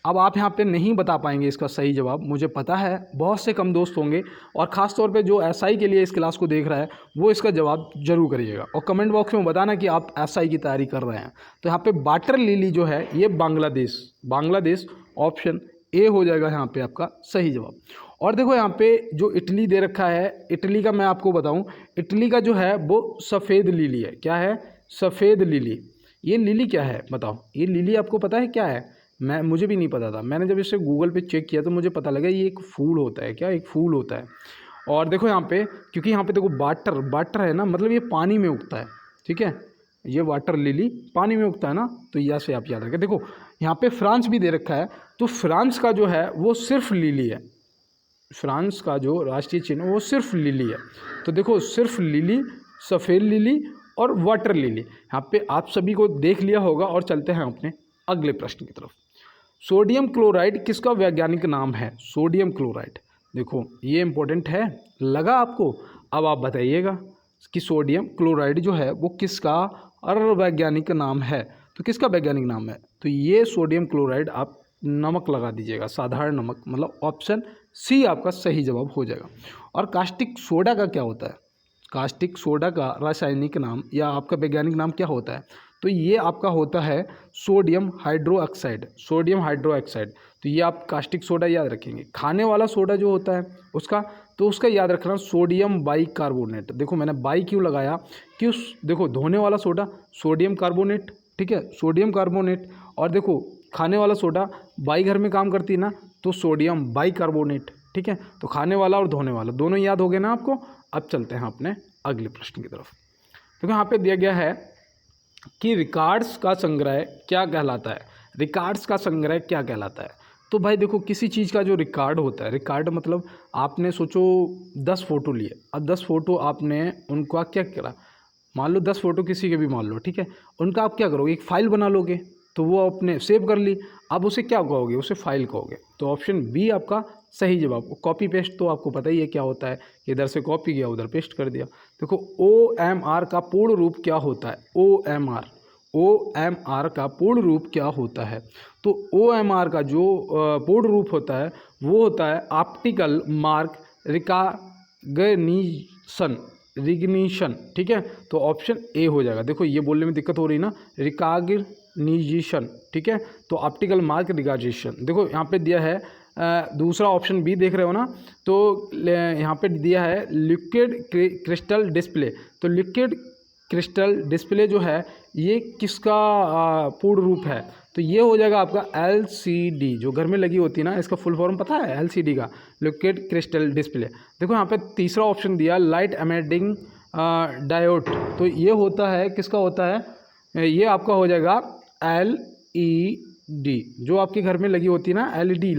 अब आप यहाँ पे नहीं बता पाएंगे इसका सही जवाब। मुझे पता है बहुत से कम दोस्त होंगे, और ख़ास तौर पे जो एसआई के लिए इस क्लास को देख रहा है वो इसका जवाब जरूर करिएगा, और कमेंट बॉक्स में बताना कि आप एसआई की तैयारी कर रहे हैं। तो यहाँ पे वाटर लिली जो है ये बांग्लादेश ऑप्शन ए हो जाएगा यहाँ पे आपका सही जवाब। और देखो यहाँ पे जो इटली दे रखा है, इटली का मैं आपको बताऊं, इटली का जो है वो सफ़ेद लिली है। क्या है? सफ़ेद लिली। ये लिली क्या है बताओ? ये लिली आपको पता है क्या है? मुझे भी नहीं पता था। मैंने जब इसे गूगल पे चेक किया तो मुझे पता लगा ये एक फूल होता है। क्या? एक फूल होता है। और देखो यहाँ पे, क्योंकि यहाँ पे देखो वाटर है ना, मतलब ये पानी में उगता है, ठीक है। ये वाटर लिली पानी में उगता है ना, तो यहाँ से आप याद रखें। देखो यहाँ पे फ्रांस भी दे रखा है, तो फ्रांस का जो है वो सिर्फ लिली है। फ्रांस का जो राष्ट्रीय चिन्ह वो सिर्फ लिली है। तो देखो सिर्फ लिली, सफ़ेद लिली और वाटर लिली, यहाँ पे आप सभी को देख लिया होगा। और चलते हैं अपने अगले प्रश्न की तरफ। सोडियम क्लोराइड किसका वैज्ञानिक नाम है? सोडियम क्लोराइड, देखो ये इंपॉर्टेंट है, लगा आपको? अब आप बताइएगा कि सोडियम क्लोराइड जो है वो किसका और वैज्ञानिक नाम है। तो किसका वैज्ञानिक नाम है? तो ये सोडियम क्लोराइड, आप नमक लगा दीजिएगा, साधारण नमक, मतलब ऑप्शन सी आपका सही जवाब हो जाएगा। और कास्टिक सोडा का क्या होता है? कास्टिक सोडा का रासायनिक नाम या आपका वैज्ञानिक नाम क्या होता है? तो ये आपका होता है सोडियम हाइड्रोक्साइड, सोडियम हाइड्रोक्साइड। तो ये आप कास्टिक सोडा याद रखेंगे। खाने वाला सोडा जो होता है उसका, तो उसका याद रखना सोडियम बाइकार्बोनेट। देखो मैंने बाई क्यों लगाया कि उस देखो धोने वाला सोडा सोडियम कार्बोनेट, ठीक है, सोडियम कार्बोनेट। और देखो खाने वाला सोडा बाई घर में काम करती है ना, तो सोडियम बाइकार्बोनेट, ठीक है। तो खाने वाला और धोने वाला दोनों याद हो गए ना आपको। अब चलते हैं अपने अगले प्रश्न की तरफ। तो यहाँ पे दिया गया है कि रिकॉर्ड्स का संग्रह क्या कहलाता है? रिकॉर्ड्स का संग्रह क्या कहलाता है? तो भाई देखो किसी चीज़ का जो रिकॉर्ड होता है, रिकॉर्ड मतलब आपने सोचो 10 फ़ोटो लिए, अब 10 फ़ोटो आपने उनका क्या करा, मान लो 10 फ़ोटो किसी के भी मान लो, ठीक है, उनका आप क्या करोगे, एक फ़ाइल बना लोगे। तो वो आपने सेव कर ली, अब उसे क्या कहोगे, उसे फाइल कहोगे। तो ऑप्शन बी आपका सही जवाब। कॉपी पेस्ट तो आपको पता ही है क्या होता है, इधर से कॉपी किया उधर पेस्ट कर दिया। देखो OMR का पूर्ण रूप क्या होता है? OMR का पूर्ण रूप क्या होता है? तो OMR का जो पूर्ण रूप होता है वो होता है ऑप्टिकल मार्क रिकॉग्निशन, ठीक है। तो ऑप्शन ए हो जाएगा। देखो ये बोलने में दिक्कत हो रही ना, रिकॉग्निशन, ठीक है। तो ऑप्टिकल मार्क रिकॉग्निशन। देखो यहाँ पे दिया है दूसरा ऑप्शन बी देख रहे हो ना, तो यहाँ पे दिया है लिक्विड क्रिस्टल डिस्प्ले। तो लिक्विड क्रिस्टल डिस्प्ले जो है ये किसका पूर्ण रूप है? तो ये हो जाएगा आपका LCD, जो घर में लगी होती है ना, इसका फुल फॉर्म पता है LCD का, लिक्विड क्रिस्टल डिस्प्ले। देखो यहाँ पे तीसरा ऑप्शन दिया लाइट एमिटिंग डायोड। तो ये होता है किसका होता है? ये आपका हो जाएगा LED, जो आपके घर में लगी होती है ना LED,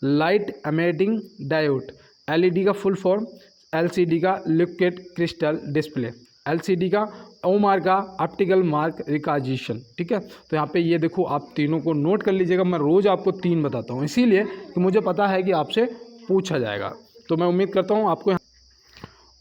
light emitting diode. LED का फुल फॉर्म, LCD का लिक्विड क्रिस्टल डिस्प्ले, LCD का OMR का ऑप्टिकल मार्क रिकॉग्निशन, ठीक है। तो यहाँ पे ये देखो आप तीनों को नोट कर लीजिएगा। मैं रोज़ आपको 3 बताता हूँ, इसीलिए कि मुझे पता है कि आपसे पूछा जाएगा। तो मैं उम्मीद करता हूँ आपको।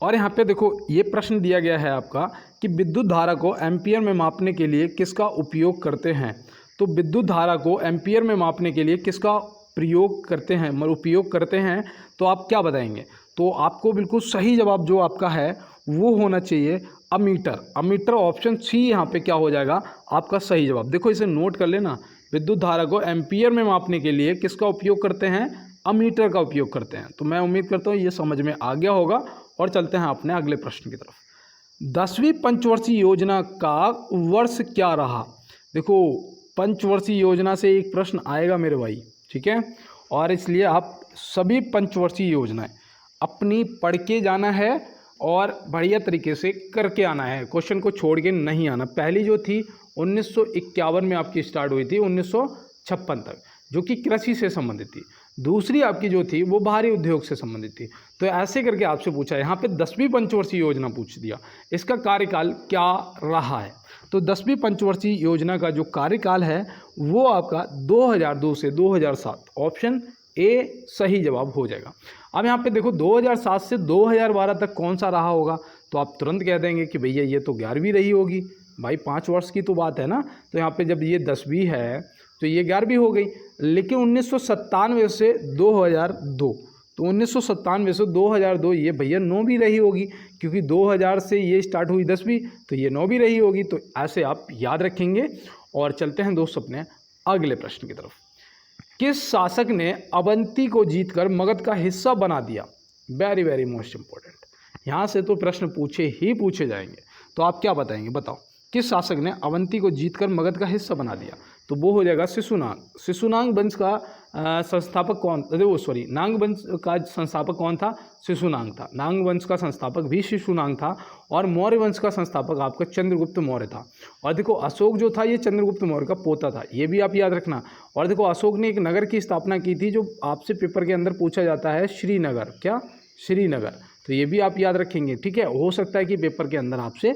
और यहाँ पे देखो ये प्रश्न दिया गया है आपका कि विद्युत धारा को एम्पियर में मापने के लिए किसका उपयोग करते हैं? तो विद्युत धारा को एम्पियर में मापने के लिए किसका प्रयोग करते हैं, मतलब उपयोग करते हैं, तो आप क्या बताएंगे? तो आपको बिल्कुल सही जवाब जो आपका है वो होना चाहिए अमीटर। अमीटर ऑप्शन सी यहाँ पे क्या हो जाएगा आपका सही जवाब। देखो इसे नोट कर लेना, विद्युत धारा को एम्पियर में मापने के लिए किसका उपयोग करते हैं? अमीटर का उपयोग करते हैं। तो मैं उम्मीद करता हूँ ये समझ में आ गया होगा। और चलते हैं अपने अगले प्रश्न की तरफ। 10वीं पंचवर्षीय योजना का वर्ष क्या रहा? देखो पंचवर्षीय योजना से एक प्रश्न आएगा मेरे भाई, ठीक है। और इसलिए आप सभी पंचवर्षीय योजनाएं अपनी पढ़ के जाना है और बढ़िया तरीके से करके आना है, क्वेश्चन को छोड़ के नहीं आना। पहली जो थी 1951 में आपकी स्टार्ट हुई थी 1956 तक, जो कि कृषि से संबंधित थी। दूसरी आपकी जो थी वो भारी उद्योग से संबंधित थी। तो ऐसे करके आपसे पूछा, यहाँ पे 10वीं पंचवर्षीय योजना पूछ दिया, इसका कार्यकाल क्या रहा है? तो 10वीं पंचवर्षीय योजना का जो कार्यकाल है वो आपका 2002 से 2007, ऑप्शन ए सही जवाब हो जाएगा। अब यहाँ पे देखो 2007 से 2012 तक कौन सा रहा होगा? तो आप तुरंत कह देंगे कि भैया ये तो 11वीं रही होगी, भाई 5 वर्ष की तो बात है ना। तो यहाँ पे जब ये 10वीं है तो ये 11वीं हो गई। लेकिन 1997 से 2002, तो 1997 से 2002 ये भैया 9वीं रही होगी, क्योंकि 2000 से ये स्टार्ट हुई 10वीं, तो ये 9वीं रही होगी। तो ऐसे आप याद रखेंगे। और चलते हैं दोस्त अपने अगले प्रश्न की तरफ। किस शासक ने अवंती को जीतकर मगध का हिस्सा बना दिया? वेरी वेरी मोस्ट इंपॉर्टेंट, यहाँ से तो प्रश्न पूछे जाएंगे। तो आप क्या बताएंगे, बताओ किस शासक ने अवंती को जीतकर मगध का हिस्सा बना दिया? तो वो हो जाएगा शिशुनाग। शिशुनाग वंश का संस्थापक कौन, नांग वंश का संस्थापक कौन था? शिशुनाग था। नांग वंश का संस्थापक भी शिशुनाग था। और मौर्य वंश का संस्थापक आपका चंद्रगुप्त मौर्य था। और देखो अशोक जो था ये चंद्रगुप्त मौर्य का पोता था, ये भी आप याद रखना। और देखो अशोक ने एक नगर की स्थापना की थी जो आपसे पेपर के अंदर पूछा जाता है, श्रीनगर। क्या? श्रीनगर। तो ये भी आप याद रखेंगे, ठीक है। हो सकता है कि पेपर के अंदर आपसे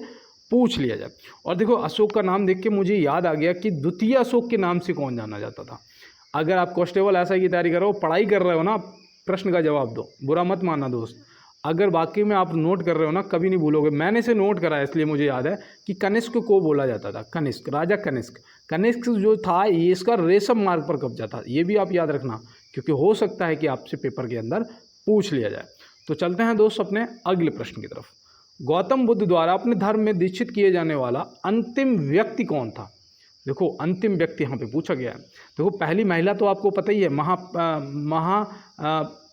पूछ लिया जाए। और देखो अशोक का नाम देख के मुझे याद आ गया कि द्वितीय अशोक के नाम से कौन जाना जाता था। अगर आप कांस्टेबल ऐसा की तैयारी कर रहे हो, पढ़ाई कर रहे हो ना, प्रश्न का जवाब दो, बुरा मत मानना दोस्त। अगर वाकई में आप नोट कर रहे हो ना, कभी नहीं भूलोगे। मैंने इसे नोट करा है इसलिए मुझे याद है कि कनिष्क को बोला जाता था, कनिष्क, राजा कनिष्क। कनिष्क जो था ये इसका रेशम मार्ग पर कब्जा था, ये भी आप याद रखना, क्योंकि हो सकता है कि आपसे पेपर के अंदर पूछ लिया जाए। तो चलते हैं दोस्त अपने अगले प्रश्न की तरफ। गौतम बुद्ध द्वारा अपने धर्म में दीक्षित किए जाने वाला अंतिम व्यक्ति कौन था? देखो अंतिम व्यक्ति यहाँ पे पूछा गया है। देखो पहली महिला तो आपको पता ही है,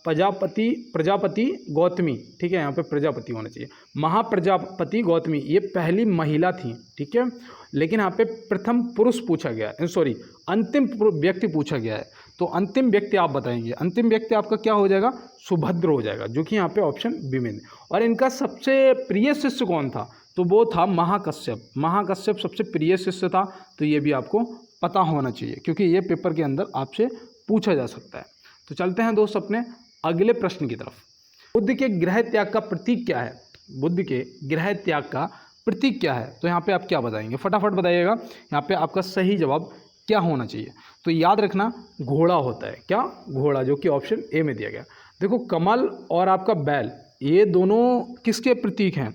प्रजापति गौतमी, ठीक है, यहाँ पे प्रजापति होना चाहिए, महाप्रजापति गौतमी, ये पहली महिला थी, ठीक है। लेकिन यहाँ पे प्रथम पुरुष पूछा गया है, सॉरी अंतिम व्यक्ति पूछा गया है, तो अंतिम व्यक्ति आप बताएंगे। अंतिम व्यक्ति आपका क्या हो जाएगा? सुभद्र हो जाएगा, जो कि यहाँ पे ऑप्शन बी में। और इनका सबसे प्रिय शिष्य कौन था? तो वो था महाकश्यप। महाकश्यप सबसे प्रिय शिष्य था, तो ये भी आपको पता होना चाहिए, क्योंकि ये पेपर के अंदर आपसे पूछा जा सकता है। तो चलते हैं दोस्त अपने अगले प्रश्न की तरफ। बुद्ध के गृह त्याग का प्रतीक क्या है? बुद्ध के गृह त्याग का प्रतीक क्या है? तो यहाँ पे आप क्या बताएंगे? फटाफट बताइएगा। यहाँ पे आपका सही जवाब क्या होना चाहिए? तो याद रखना घोड़ा होता है। क्या? घोड़ा, जो कि ऑप्शन ए में दिया गया। देखो कमल और आपका बैल, ये दोनों किसके प्रतीक हैं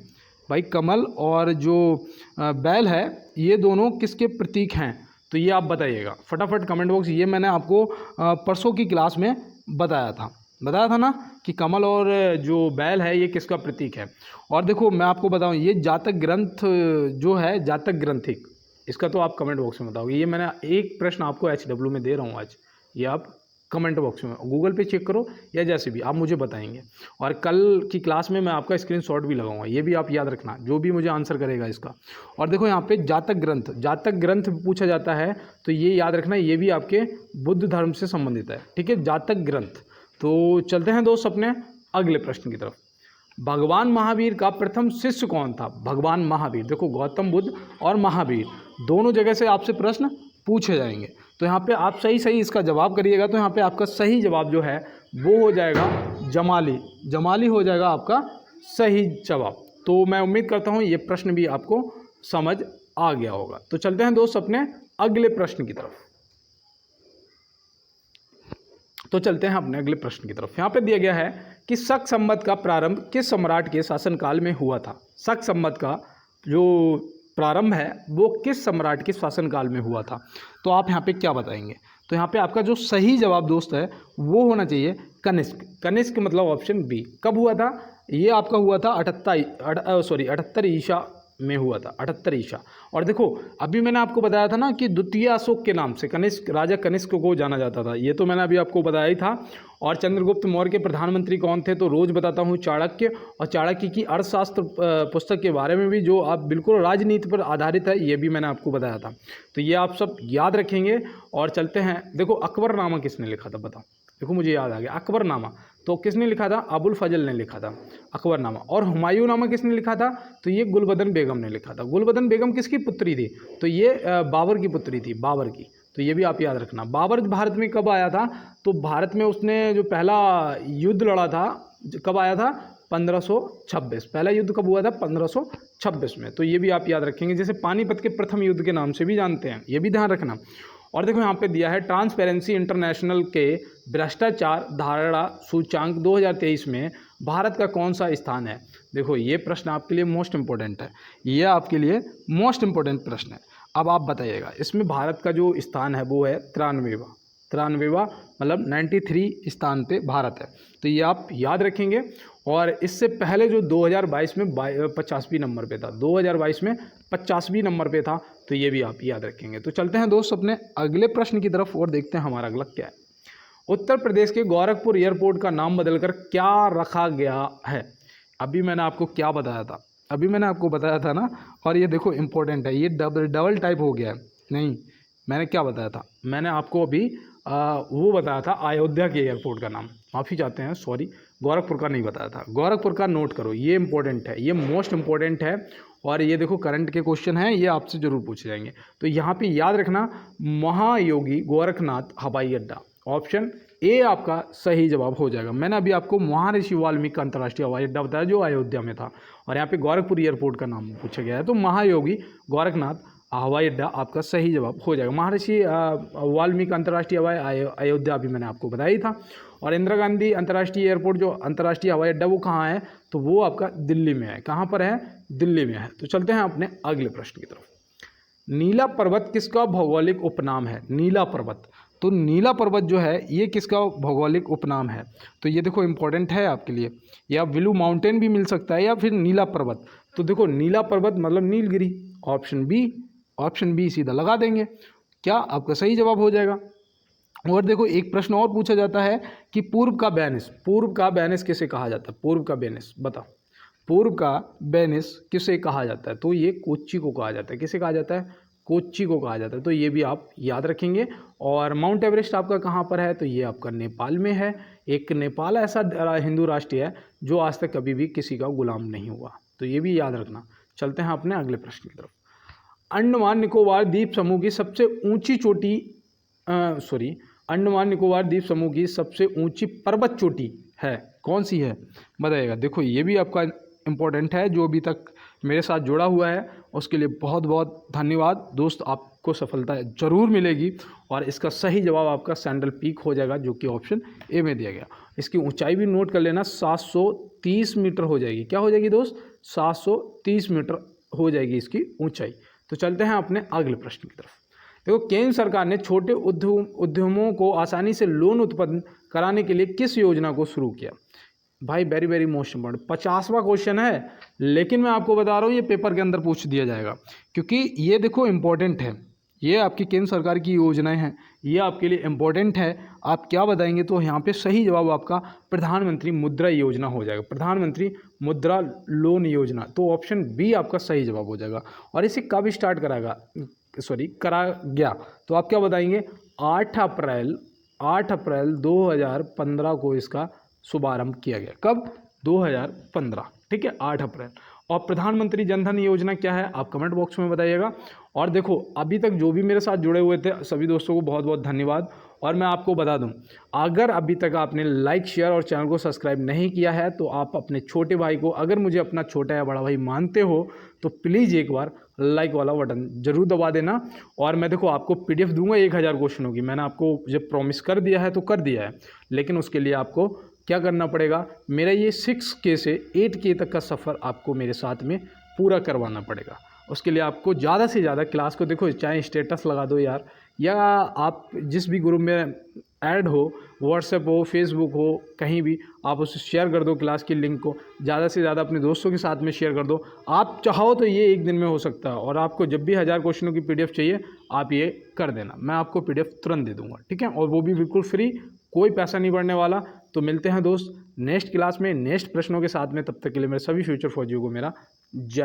भाई? कमल और जो बैल है, ये दोनों किसके प्रतीक हैं? तो ये आप बताइएगा फटाफट कमेंट बॉक्स। ये मैंने आपको परसों की क्लास में बताया था ना कि कमल और जो बैल है ये किसका प्रतीक है। और देखो मैं आपको बताऊं, ये जातक ग्रंथ जो है, जातक ग्रंथिक, इसका तो आप कमेंट बॉक्स में बताओगे। ये मैंने एक प्रश्न आपको HW में दे रहा हूँ आज, ये आप कमेंट बॉक्स में गूगल पे चेक करो या जैसे भी आप मुझे बताएंगे। और कल की क्लास में मैं आपका स्क्रीनशॉट भी लगाऊंगा, ये भी आप याद रखना, जो भी मुझे आंसर करेगा इसका। और देखो यहाँ पे जातक ग्रंथ पूछा जाता है, तो ये याद रखना, ये भी आपके बुद्ध धर्म से संबंधित है, ठीक है, जातक ग्रंथ। तो चलते हैं दोस्त अपने अगले प्रश्न की तरफ। भगवान महावीर का प्रथम शिष्य कौन था? भगवान महावीर, देखो गौतम बुद्ध और महावीर दोनों जगह से आपसे प्रश्न पूछे जाएंगे, तो यहाँ पे आप सही इसका जवाब करिएगा। तो यहाँ पे आपका सही जवाब जो है वो हो जाएगा जमाली हो जाएगा आपका सही जवाब। तो मैं उम्मीद करता हूँ ये प्रश्न भी आपको समझ आ गया होगा। तो चलते हैं दोस्त अपने अगले प्रश्न की तरफ। यहाँ पे दिया गया है कि शक संवत का प्रारंभ किस सम्राट के शासनकाल में हुआ था? शक संवत का जो प्रारंभ है वो किस सम्राट के शासनकाल में हुआ था? तो आप यहाँ पे क्या बताएंगे? तो यहाँ पे आपका जो सही जवाब दोस्त है वो होना चाहिए कनिष्क मतलब ऑप्शन बी। कब हुआ था? ये आपका हुआ था 78 ईसा में हुआ था, 78 ईसा। और देखो अभी मैंने आपको बताया था ना कि द्वितीय अशोक के नाम से राजा कनिष्क को जाना जाता था, ये तो मैंने अभी आपको बताया ही था। और चंद्रगुप्त मौर्य के प्रधानमंत्री कौन थे? तो रोज बताता हूँ चाणक्य, और चाणक्य की अर्थशास्त्र पुस्तक के बारे में भी, जो आप बिल्कुल राजनीति पर आधारित है, ये भी मैंने आपको बताया था। तो ये आप सब याद रखेंगे। और चलते हैं, देखो अकबरनामा किसने लिखा था? बताओ। देखो मुझे याद आ गया, अकबरनामा तो किसने लिखा था? अबुल फजल ने लिखा था अकबरनामा। और हुमायूं नामा किसने लिखा था? तो ये गुलबदन बेगम ने लिखा था। गुलबदन बेगम किसकी पुत्री थी? तो ये बाबर की पुत्री थी, बाबर की। तो ये भी आप याद रखना। बाबर भारत में कब आया था? तो भारत में उसने जो पहला युद्ध लड़ा था, कब आया था? 1526। पहला युद्ध कब हुआ था? 1526 में। तो ये भी आप याद रखेंगे, जैसे पानीपत के प्रथम युद्ध के नाम से भी जानते हैं, ये भी ध्यान रखना। और देखो यहाँ पे दिया है ट्रांसपेरेंसी इंटरनेशनल के भ्रष्टाचार धारणा सूचांक 2023 में भारत का कौन सा स्थान है? देखो ये प्रश्न आपके लिए मोस्ट इंपॉर्टेंट है, ये आपके लिए मोस्ट इंपॉर्टेंट प्रश्न है। अब आप बताइएगा, इसमें भारत का जो स्थान है वो है 93वां मतलब 93 स्थान पे भारत है। तो ये आप याद रखेंगे। और इससे पहले जो 2022 में 50वें नंबर पे था, 2022 में 50वें नंबर पे था, तो ये भी आप याद रखेंगे। तो चलते हैं दोस्त अपने अगले प्रश्न की तरफ और देखते हैं हमारा अगला क्या है। उत्तर प्रदेश के गोरखपुर एयरपोर्ट का नाम बदलकर क्या रखा गया है? अभी मैंने आपको क्या बताया था? अभी मैंने आपको बताया था ना, और ये देखो इंपॉर्टेंट है, ये डबल टाइप हो गया है। नहीं, मैंने क्या बताया था? मैंने आपको अभी वो बताया था अयोध्या के एयरपोर्ट का नाम, माफ़ी चाहते हैं, सॉरी, गोरखपुर का नहीं बताया था। गोरखपुर का नोट करो, ये इंपॉर्टेंट है, ये मोस्ट इंपॉर्टेंट है। और ये देखो करंट के क्वेश्चन हैं, ये आपसे जरूर पूछे जाएंगे। तो यहाँ पे याद रखना, महायोगी गोरखनाथ हवाई अड्डा, ऑप्शन ए आपका सही जवाब हो जाएगा। मैंने अभी आपको महर्षि वाल्मीकि अंतर्राष्ट्रीय हवाई अड्डा बताया जो अयोध्या में था, और यहाँ पे गोरखपुर एयरपोर्ट का नाम पूछा गया है। तो महायोगी गोरखनाथ हवाई अड्डा आपका सही जवाब हो जाएगा। महर्षि वाल्मीकि अंतर्राष्ट्रीय हवाई अयोध्या अभी मैंने आपको बताया ही था। और इंदिरा गांधी अंतर्राष्ट्रीय एयरपोर्ट जो अंतर्राष्ट्रीय हवाई अड्डा वो कहाँ है? तो वो आपका दिल्ली में है। कहाँ पर है? दिल्ली में है। तो चलते हैं अपने अगले प्रश्न की तरफ। नीला पर्वत किसका भौगोलिक उपनाम है? नीला पर्वत, तो नीला पर्वत जो है ये किसका भौगोलिक उपनाम है? तो ये देखो इम्पोर्टेंट है आपके लिए, या ब्लू माउंटेन भी मिल सकता है या फिर नीला पर्वत। तो देखो नीला पर्वत मतलब नीलगिरी, ऑप्शन बी सीधा लगा देंगे, क्या आपका सही जवाब हो जाएगा। और देखो एक प्रश्न और पूछा जाता है कि पूर्व का वेनिस किसे कहा जाता है? पूर्व का वेनिस बताओ, पूर्व का वेनिस किसे कहा जाता है? तो ये कोच्चि को कहा जाता है। किसे कहा जाता है? कोच्चि को कहा जाता है। तो ये भी आप याद रखेंगे। और माउंट एवरेस्ट आपका कहाँ पर है? तो ये आपका नेपाल में है। एक नेपाल ऐसा हिंदू राष्ट्र है जो आज तक कभी भी किसी का गुलाम नहीं हुआ, तो ये भी याद रखना। चलते हैं अपने अगले प्रश्न की तरफ। अंडमान निकोबार द्वीप समूह की सबसे ऊंची चोटी अंडमान निकोबार द्वीप समूह की सबसे ऊंची पर्वत चोटी है, कौन सी है बताइएगा। देखो ये भी आपका इम्पोर्टेंट है, जो अभी तक मेरे साथ जुड़ा हुआ है उसके लिए बहुत बहुत धन्यवाद दोस्त, आपको सफलता जरूर मिलेगी। और इसका सही जवाब आपका सैंडल पीक हो जाएगा, जो कि ऑप्शन ए में दिया गया। इसकी ऊंचाई भी नोट कर लेना, 730 मीटर हो जाएगी। क्या हो जाएगी दोस्त? 730 मीटर हो जाएगी इसकी ऊंचाई। तो चलते हैं अपने अगले प्रश्न की तरफ। देखो केंद्र सरकार ने छोटे उद्यमों को आसानी से लोन उत्पन्न कराने के लिए किस योजना को शुरू किया? भाई वेरी वेरी मोस्ट इम्पोर्टेंट, 50वां क्वेश्चन है, लेकिन मैं आपको बता रहा हूँ ये पेपर के अंदर पूछ दिया जाएगा, क्योंकि ये देखो इम्पोर्टेंट है। ये आपकी केंद्र सरकार की योजनाएं हैं, ये आपके लिए इम्पोर्टेंट है। आप क्या बताएंगे? तो यहाँ पे सही जवाब आपका प्रधानमंत्री मुद्रा योजना हो जाएगा, प्रधानमंत्री मुद्रा लोन योजना। तो ऑप्शन बी आपका सही जवाब हो जाएगा। और इसे कब स्टार्ट करा गया? तो आप क्या बताएंगे? 8 अप्रैल 2015 को इसका शुभारंभ किया गया। कब? 2015, ठीक है, 8 अप्रैल। और प्रधानमंत्री जनधन योजना क्या है? आप कमेंट बॉक्स में बताइएगा। और देखो अभी तक जो भी मेरे साथ जुड़े हुए थे सभी दोस्तों को बहुत बहुत धन्यवाद। और मैं आपको बता दूं, अगर अभी तक आपने लाइक शेयर और चैनल को सब्सक्राइब नहीं किया है तो आप अपने छोटे भाई को, अगर मुझे अपना छोटा या बड़ा भाई मानते हो तो प्लीज़ एक बार लाइक वाला बटन जरूर दबा देना। और मैं देखो आपको PDF दूंगा 1000 क्वेश्चनों की, मैंने आपको जब प्रॉमिस कर दिया है तो कर दिया है। लेकिन उसके लिए आपको क्या करना पड़ेगा? मेरा ये 6K से 8K तक का सफ़र आपको मेरे साथ में पूरा करवाना पड़ेगा। उसके लिए आपको ज़्यादा से ज़्यादा क्लास को देखो, चाहे स्टेटस लगा दो यार, या आप जिस भी ग्रुप में ऐड हो, व्हाट्सएप हो, फेसबुक हो, कहीं भी आप उसे शेयर कर दो। क्लास की लिंक को ज़्यादा से ज़्यादा अपने दोस्तों के साथ में शेयर कर दो। आप चाहो तो ये एक दिन में हो सकता है। और आपको जब भी 1000 क्वेश्चनों की PDF चाहिए आप ये कर देना, मैं आपको PDF तुरंत दे दूंगा, ठीक है। और वो भी बिल्कुल फ्री, कोई पैसा नहीं बढ़ने वाला। तो मिलते हैं दोस्त नेक्स्ट क्लास में नेक्स्ट प्रश्नों के साथ में, तब तक के लिए मेरे सभी फ्यूचर फौजियों को मेरा जय।